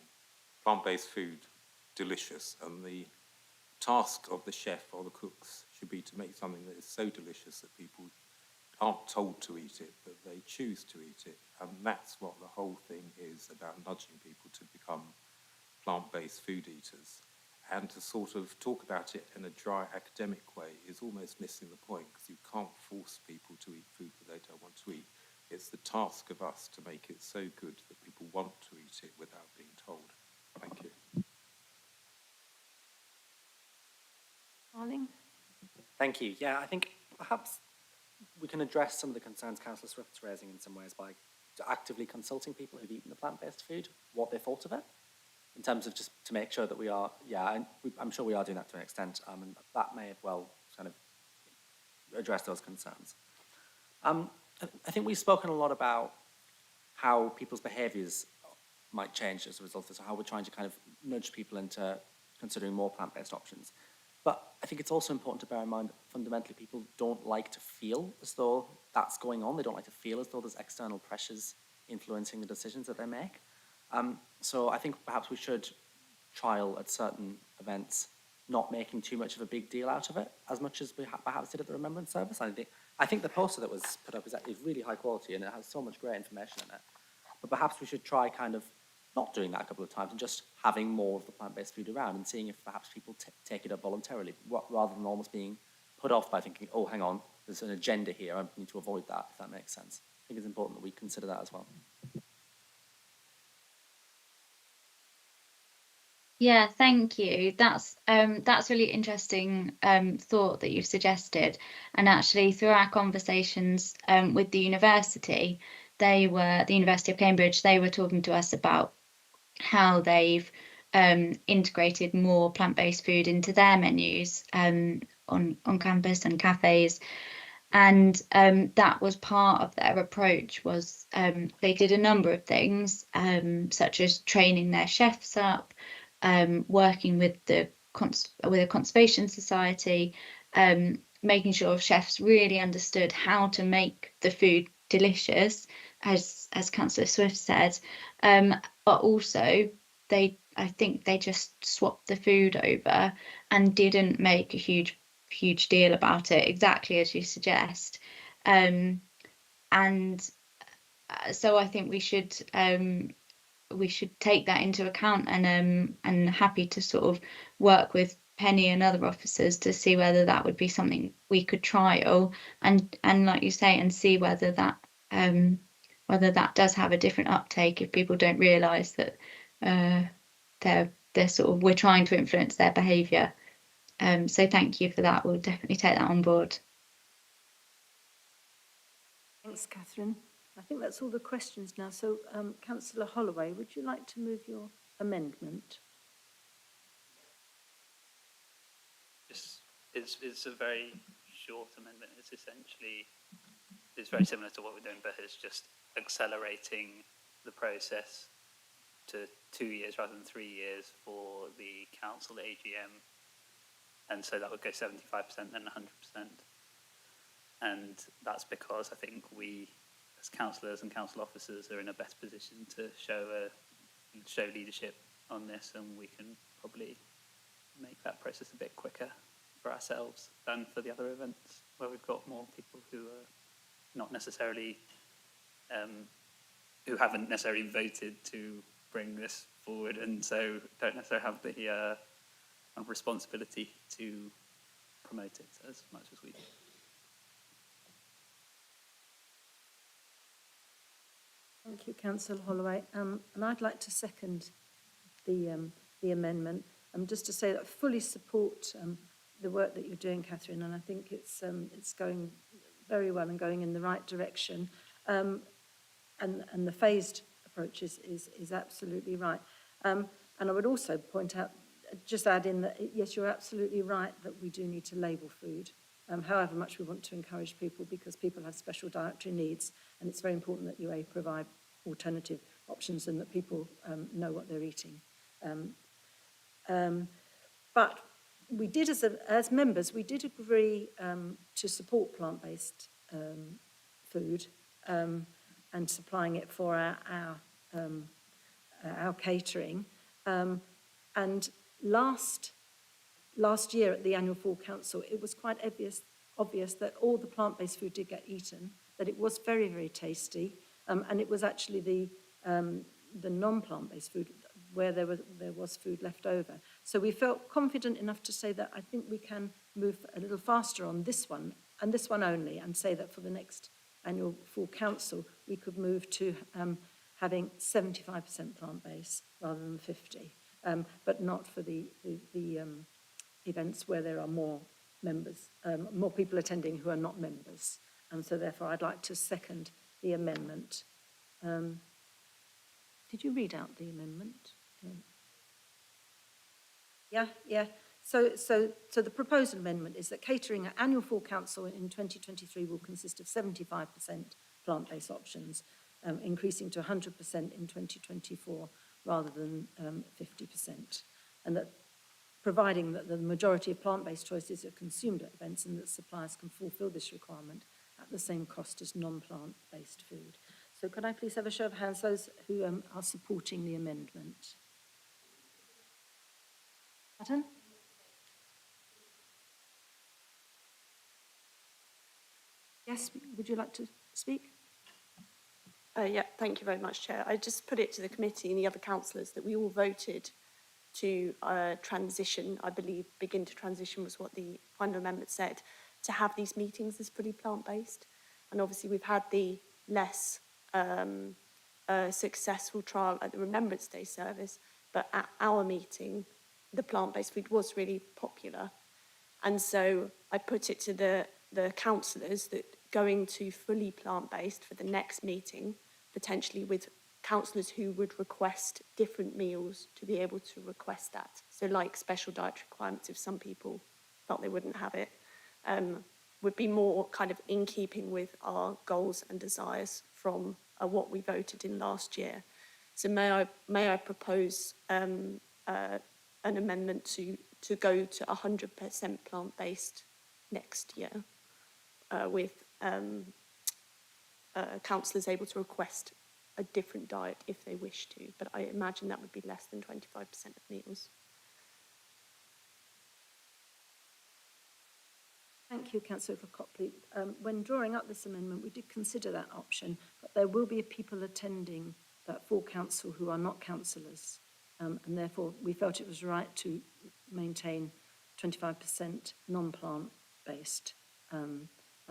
plant-based food delicious, and the task of the chef or the cooks should be to make something that is so delicious that people aren't told to eat it, but they choose to eat it. And that's what the whole thing is about, nudging people to become plant-based food eaters. And to sort of talk about it in a dry academic way is almost missing the point, because you can't force people to eat food that they don't want to eat. It's the task of us to make it so good that people want to eat it without being told. Thank you. Carling? Thank you. Yeah, I think perhaps we can address some of the concerns Councillor Swift's raising in some ways by actively consulting people who've eaten the plant-based food, what they thought of it, in terms of just to make sure that we are, I'm sure we are doing that to an extent, and that may have well kind of addressed those concerns. I think we've spoken a lot about how people's behaviours might change as a result of this, how we're trying to kind of nudge people into considering more plant-based options. But I think it's also important to bear in mind that fundamentally people don't like to feel as though that's going on. They don't like to feel as though there's external pressures influencing the decisions that they make. So I think perhaps we should trial at certain events not making too much of a big deal out of it, as much as we perhaps did at the Remembrance Service. I think the poster that was put up is really high quality and it has so much great information in it. But perhaps we should try kind of not doing that a couple of times and just having more of the plant-based food around and seeing if perhaps people take it up voluntarily, rather than almost being put off by thinking, oh, hang on, there's an agenda here, I need to avoid that, if that makes sense. I think it's important that we consider that as well. Yeah, thank you. That's really interesting thought that you've suggested. And actually, through our conversations with the university, the University of Cambridge, they were talking to us about how they've integrated more plant-based food into their menus on campus and cafes. And that was part of their approach. Was they did a number of things, such as training their chefs up, working with a conservation society, making sure chefs really understood how to make the food delicious, as Councillor Swift said, but also I think they just swapped the food over and didn't make a huge deal about it, exactly as you suggest. And so I think we should take that into account, and happy to sort of work with Penny and other officers to see whether that would be something we could trial, and like you say, and see whether that does have a different uptake if people don't realise that they're sort of, we're trying to influence their behaviour. So thank you for that. We'll definitely take that on board. Thanks, Catherine. I think that's all the questions now. So, Councillor Holloway, would you like to move your amendment? It's a very short amendment. It's very similar to what we're doing, but it's just accelerating the process to 2 years rather than 3 years for the council AGM. And so that would go 75% then 100%. And that's because I think we, as councillors and council officers, are in a better position to show leadership on this, and we can probably make that process a bit quicker for ourselves than for the other events where we've got more people who are not necessarily who haven't necessarily voted to bring this forward, and so don't necessarily have the responsibility to promote it as much as we do. Thank you, Councillor Holloway. And I'd like to second the amendment. Just to say that I fully support the work that you're doing, Catherine, and I think it's going very well and going in the right direction. And the phased approach is absolutely right. And I would also point out, just add in that, yes, you're absolutely right that we do need to label food, however much we want to encourage people, because people have special dietary needs, and it's very important that you provide alternative options and that people know what they're eating. But we did, as members, we did agree to support plant-based food and supplying it for our catering. And last year at the annual full council, it was quite obvious that all the plant-based food did get eaten, that it was very, very tasty, and it was actually the non-plant-based food where there was food left over. So we felt confident enough to say that I think we can move a little faster on this one, and this one only, and say that for the next annual full council, we could move to having 75% plant-based rather than 50, but not for the events where there are more members, more people attending who are not members. So therefore, I'd like to second the amendment. Did you read out the amendment? Yeah. So the proposed amendment is that catering at annual full council in 2023 will consist of 75% plant-based options, increasing to 100% in 2024 rather than 50%. And that providing that the majority of plant-based choices are consumed at events and that suppliers can fulfil this requirement at the same cost as non-plant-based food. So could I please have a show of hands, those who are supporting the amendment? Pardon? Yes, would you like to speak? Yeah, thank you very much, Chair. I just put it to the committee and the other councillors that we all voted to transition, I believe, begin to transition was what the final amendment said, to have these meetings as fully plant-based. And obviously we've had the less successful trial at the Remembrance Day service, but at our meeting, the plant-based food was really popular. And so I put it to the councillors that going to fully plant-based for the next meeting, potentially with councillors who would request different meals to be able to request that. So like special dietary requirements, if some people felt they wouldn't have it, would be more kind of in keeping with our goals and desires from what we voted in last year. So may I propose an amendment to go to 100% plant-based next year, with councillors able to request a different diet if they wish to, but I imagine that would be less than 25% of meals. Thank you, Councillor Copley. When drawing up this amendment, we did consider that option, but there will be people attending that full council who are not councillors, and therefore we felt it was right to maintain 25% non-plant based, and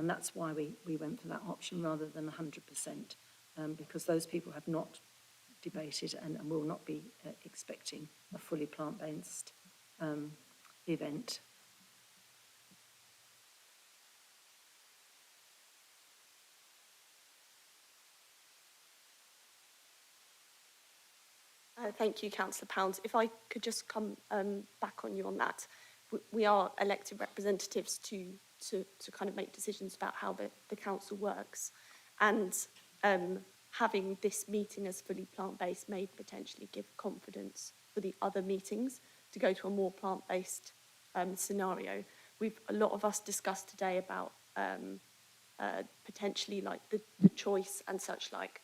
that's why we went for that option rather than 100%, because those people have not debated and will not be expecting a fully plant-based event. Thank you, Councillor Pounds. If I could just come back on you on that. We are elected representatives to kind of make decisions about how the council works. And having this meeting as fully plant-based may potentially give confidence for the other meetings to go to a more plant-based scenario. A lot of us discussed today about potentially like the choice and such like,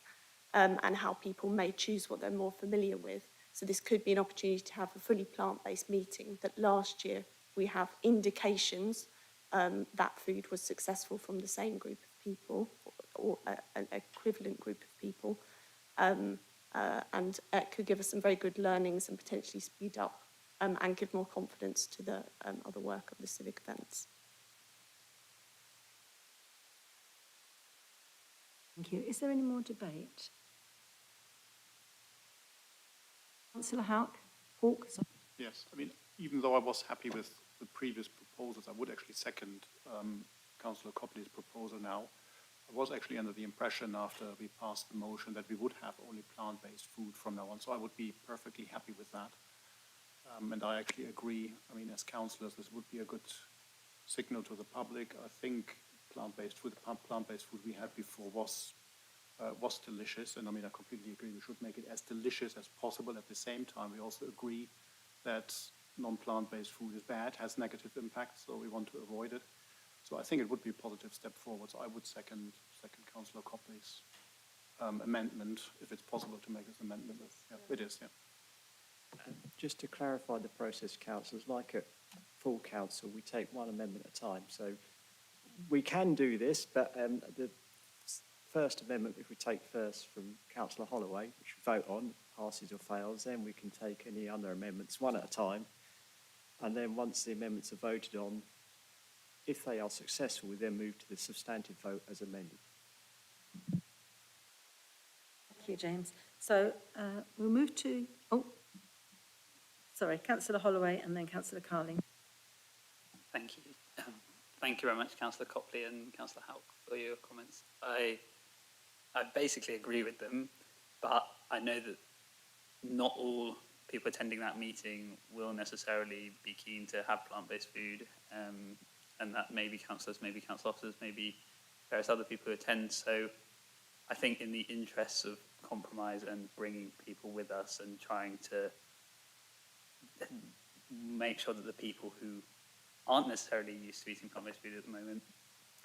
and how people may choose what they're more familiar with. So this could be an opportunity to have a fully plant-based meeting that last year we have indications that food was successful from the same group of people or an equivalent group of people. and it could give us some very good learnings and potentially speed up and give more confidence to the other work of the civic events. Thank you. Is there any more debate? Councillor Hawke? Sorry. Yes, I mean, even though I was happy with the previous proposals, I would actually second Councillor Copley's proposal now. I was actually under the impression after we passed the motion that we would have only plant-based food from now on, so I would be perfectly happy with that. And I actually agree. I mean, as councillors, this would be a good signal to the public. I think plant-based food, the plant-based food we had before was delicious, and I mean, I completely agree. We should make it as delicious as possible. At the same time, we also agree that non-plant-based food is bad, has negative impacts, so we want to avoid it. So I think it would be a positive step forward. So I would second Councillor Copley's amendment, if it's possible to make this amendment. Yeah, it is, yeah. Just to clarify the process, councillors, like at full council, we take one amendment at a time. So we can do this, but the first amendment, if we take first from Councillor Holloway, which we vote on, passes or fails, then we can take any other amendments one at a time. And then once the amendments are voted on, if they are successful, we then move to the substantive vote as amended. Thank you, James. So we'll move to, Councillor Holloway and then Councillor Carling. Thank you. Thank you very much, Councillor Copley and Councillor Houck, for your comments. I basically agree with them, but I know that not all people attending that meeting will necessarily be keen to have plant-based food, and that maybe councillors, maybe council officers, maybe various other people who attend. So I think in the interests of compromise and bringing people with us and trying to make sure that the people who aren't necessarily used to eating plant-based food at the moment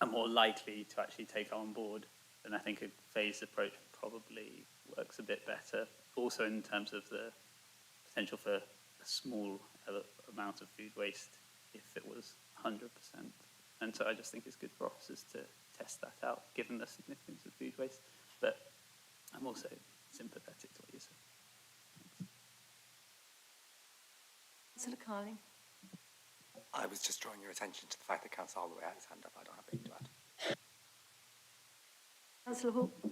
are more likely to actually take on board, then I think a phased approach probably works a bit better. Also in terms of the potential for a small amount of food waste if it was 100%. And so I just think it's good for officers to test that out, given the significance of food waste. But I'm also sympathetic to what you said. Councillor Carling. I was just drawing your attention to the fact that Councillor Holloway had his hand up. I don't have anything to add. Councillor Hawke.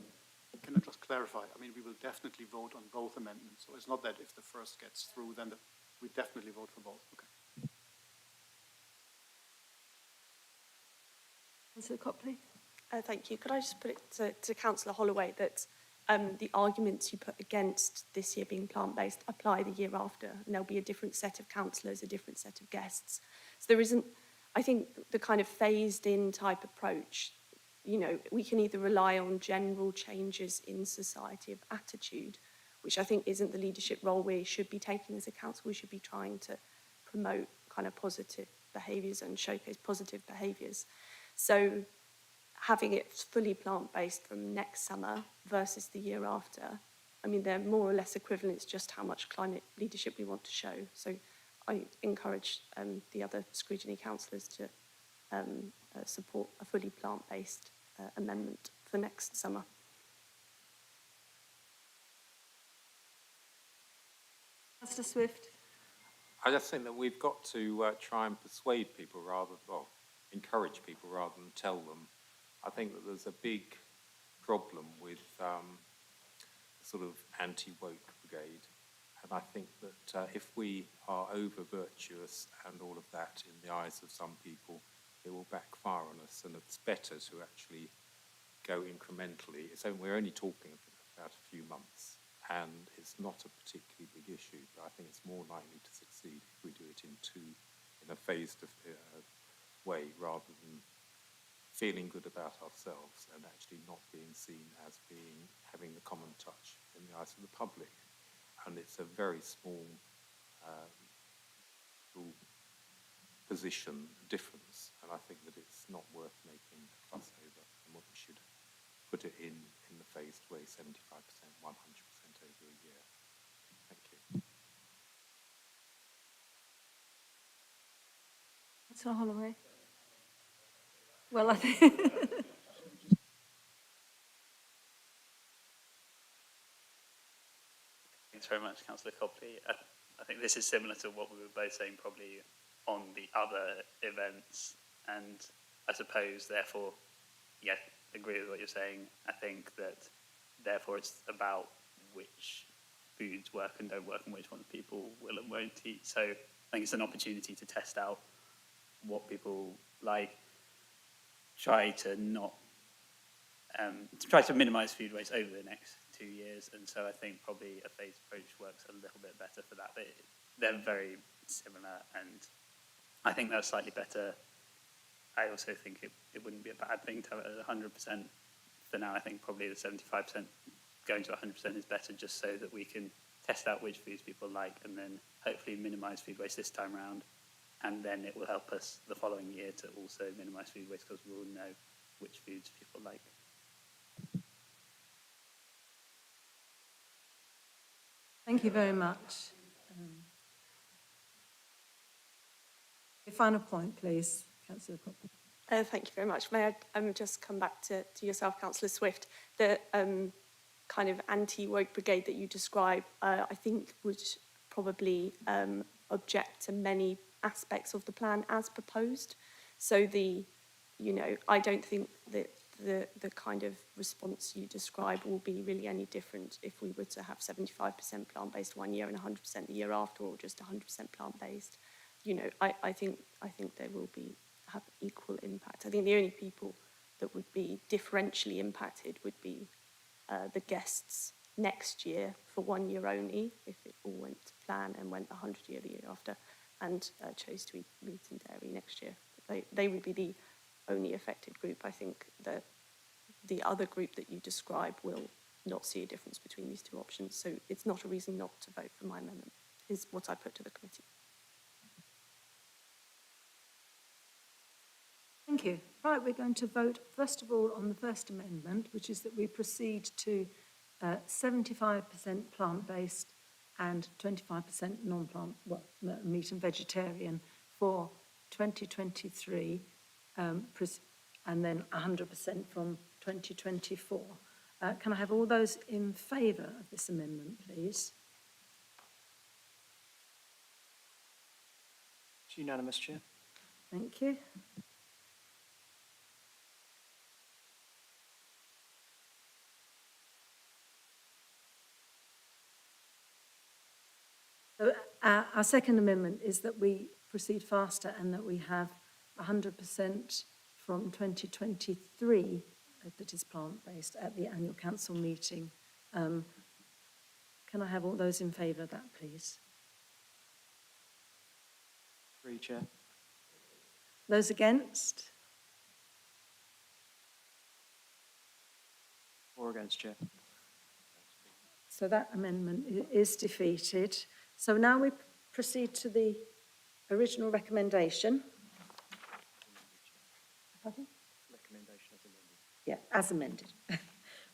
Can I just clarify? I mean, we will definitely vote on both amendments. So it's not that if the first gets through, then we definitely vote for both. Okay. Councillor Copley. Thank you. Could I just put it to Councillor Holloway that the arguments you put against this year being plant-based apply the year after, and there'll be a different set of councillors, a different set of guests. So there isn't, I think, the kind of phased-in type approach. You know, we can either rely on general changes in society of attitude, which I think isn't the leadership role we should be taking as a council. We should be trying to promote kind of positive behaviours and showcase positive behaviours. So having it fully plant-based from next summer versus the year after, I mean, they're more or less equivalent. It's just how much climate leadership we want to show. So I encourage the other Scrutiny councillors to support a fully plant-based amendment for next summer. Councillor Swift. I just think that we've got to try and persuade people encourage people rather than tell them. I think that there's a big problem with sort of anti-woke brigade. And I think that if we are over-virtuous and all of that in the eyes of some people, it will backfire on us, and it's better to actually go incrementally. We're only talking about a few months, and it's not a particularly big issue, but I think it's more likely to succeed if we do it in a phased way, rather than feeling good about ourselves and actually not being seen as having the common touch in the eyes of the public. And it's a very small position difference, and I think that it's not worth making a fuss over, and what we should put it in the phased way, 75%, 100% over a year. Thank you. Councillor Holloway. Well, I think Thanks very much, Councillor Copley. I think this is similar to what we were both saying probably on the other events, and I suppose therefore, yeah, agree with what you're saying. I think that therefore it's about which foods work and don't work and which ones people will and won't eat. So I think it's an opportunity to test out what people like, try to minimise food waste over the next 2 years, and so I think probably a phased approach works a little bit better for that, but they're very similar, and I think that's slightly better. I also think it wouldn't be a bad thing to have it at 100%. For now, I think probably the 75% going to 100% is better, just so that we can test out which foods people like and then hopefully minimise food waste this time round, and then it will help us the following year to also minimise food waste because we'll know which foods people like. Thank you very much. Your final point, please, Councillor Copley. Thank you very much. May I just come back to yourself, Councillor Swift. The kind of anti-woke brigade that you describe, I think would probably object to many aspects of the plan as proposed. So I don't think that the kind of response you describe will be really any different if we were to have 75% plant-based 1 year and 100% the year after, or just 100% plant-based. I think there will have equal impact. I think the only people that would be differentially impacted would be the guests next year for 1 year only, if it all went to plan and went 100 year the year after, and chose to eat meat and dairy next year. They would be the only affected group. I think that the other group that you describe will not see a difference between these two options. So it's not a reason not to vote for my amendment, is what I put to the committee. Thank you. Right, we're going to vote first of all on the first amendment, which is that we proceed to 75% plant-based and 25% non-plant, meat and vegetarian for 2023, and then 100% from 2024. Can I have all those in favour of this amendment, please? It's unanimous, Chair. Thank you. So, our second amendment is that we proceed faster and that we have 100% from 2023 that is plant-based at the annual council meeting. Can I have all those in favour of that, please? Agree, Chair. Those against? Or against, Chair. So that amendment is defeated. So now we proceed to the original recommendation. Pardon? Recommendation as amended. Yeah, as amended,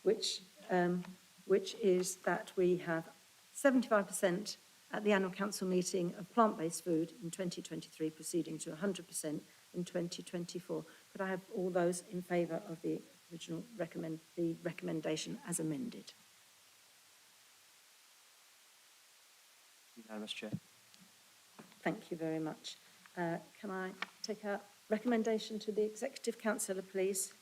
which is that we have 75% at the annual council meeting of plant-based food in 2023, proceeding to 100% in 2024. Could I have all those in favour of the original recommendation as amended? Unanimous, Chair. Thank you very much. Can I take a recommendation to the Executive Councillor, please?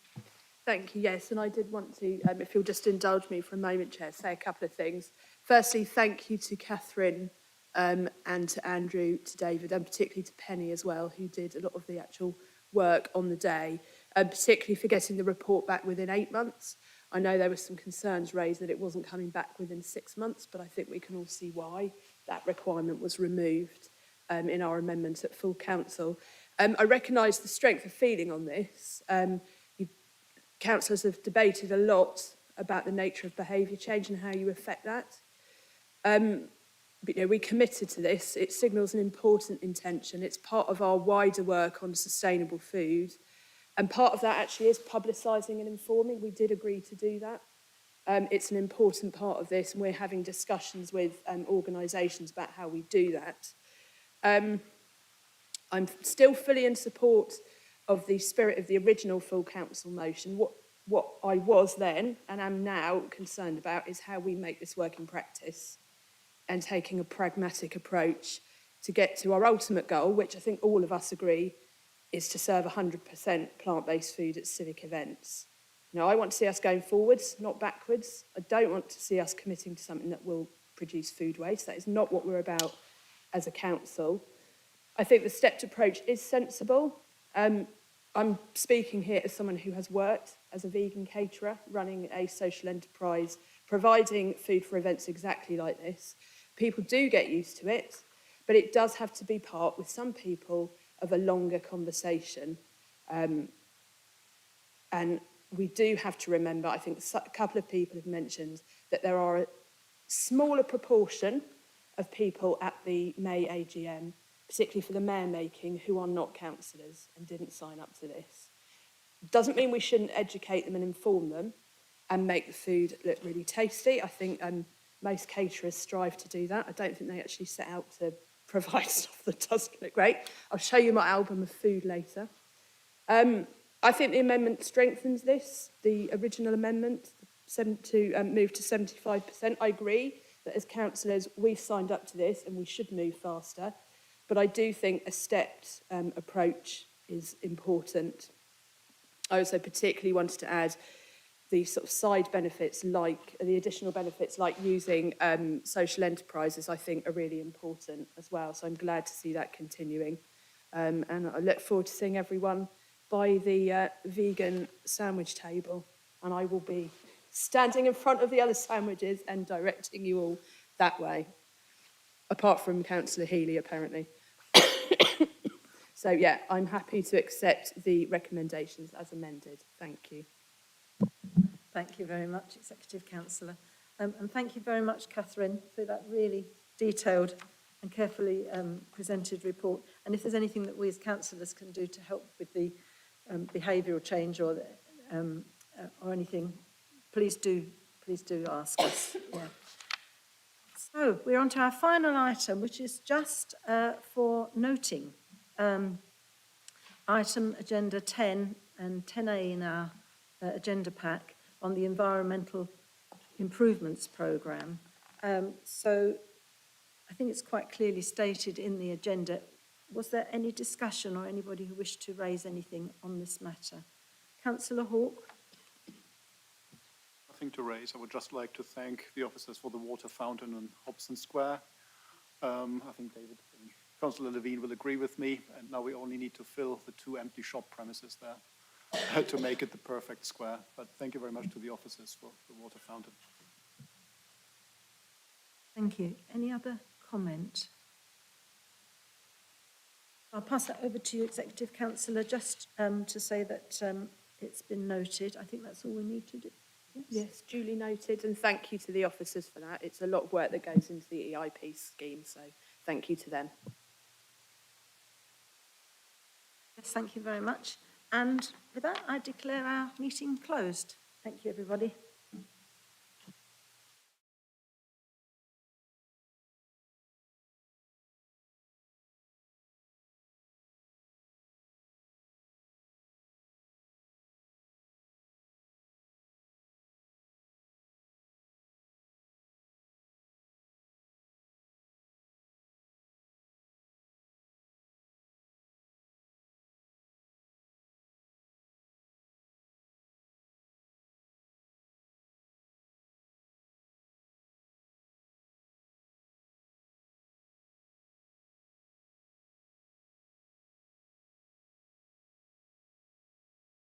Thank you, yes, and I did want to, if you'll just indulge me for a moment, Chair, say a couple of things. Firstly, thank you to Catherine and to Andrew, to David, and particularly to Penny as well, who did a lot of the actual work on the day, particularly for getting the report back within 8 months. I know there were some concerns raised that it wasn't coming back within 6 months, but I think we can all see why that requirement was removed in our amendment at full council. I recognise the strength of feeling on this. Councillors have debated a lot about the nature of behaviour change and how you affect that. But, we committed to this. It signals an important intention. It's part of our wider work on sustainable food. And part of that actually is publicising and informing. We did agree to do that. It's an important part of this, and we're having discussions with organisations about how we do that. I'm still fully in support of the spirit of the original full council motion. What I was then and am now concerned about is how we make this work in practice. and taking a pragmatic approach to get to our ultimate goal, which I think all of us agree is to serve 100% plant-based food at civic events. You know, I want to see us going forwards, not backwards. I don't want to see us committing to something that will produce food waste. That is not what we're about as a council. I think the stepped approach is sensible. I'm speaking here as someone who has worked as a vegan caterer, running a social enterprise, providing food for events exactly like this. People do get used to it, but it does have to be part, with some people, of a longer conversation. And we do have to remember, I think a couple of people have mentioned, that there are a smaller proportion of people at the May AGM, particularly for the mayor making, who are not councillors and didn't sign up to this. Doesn't mean we shouldn't educate them and inform them and make the food look really tasty. I think most caterers strive to do that. I don't think they actually set out to provide stuff that doesn't look great. I'll show you my album of food later. I think the amendment strengthens this, the original amendment to move to 75%. I agree that as councillors, we've signed up to this and we should move faster. But I do think a stepped approach is important. I also particularly wanted to add the sort of side benefits, like the additional benefits, like using social enterprises, I think are really important as well. So I'm glad to see that continuing. And I look forward to seeing everyone by the vegan sandwich table. And I will be standing in front of the other sandwiches and directing you all that way. Apart from Councillor Healy, apparently. So, yeah, I'm happy to accept the recommendations as amended. Thank you. Thank you very much, Executive Councillor. And thank you very much, Catherine, for that really detailed and carefully presented report. And if there's anything that we as councillors can do to help with the behavioural change or anything, please do ask us. Yeah. So we're on to our final item, which is just for noting. Item agenda 10 and 10A in our agenda pack on the Environmental Improvements Programme. So I think it's quite clearly stated in the agenda. Was there any discussion or anybody who wished to raise anything on this matter? Councillor Hawke? Nothing to raise. I would just like to thank the officers for the water fountain in Hobson Square. I think David and Councillor Levine will agree with me, and now we only need to fill the 2 empty shop premises there to make it the perfect square. But thank you very much to the officers for the water fountain. Thank you. Any other comment? I'll pass that over to you, Executive Councillor, just to say that it's been noted. I think that's all we need to do. Yes, duly noted, and thank you to the officers for that. It's a lot of work that goes into the EIP scheme, so thank you to them. Yes, thank you very much. And with that, I declare our meeting closed. Thank you, everybody.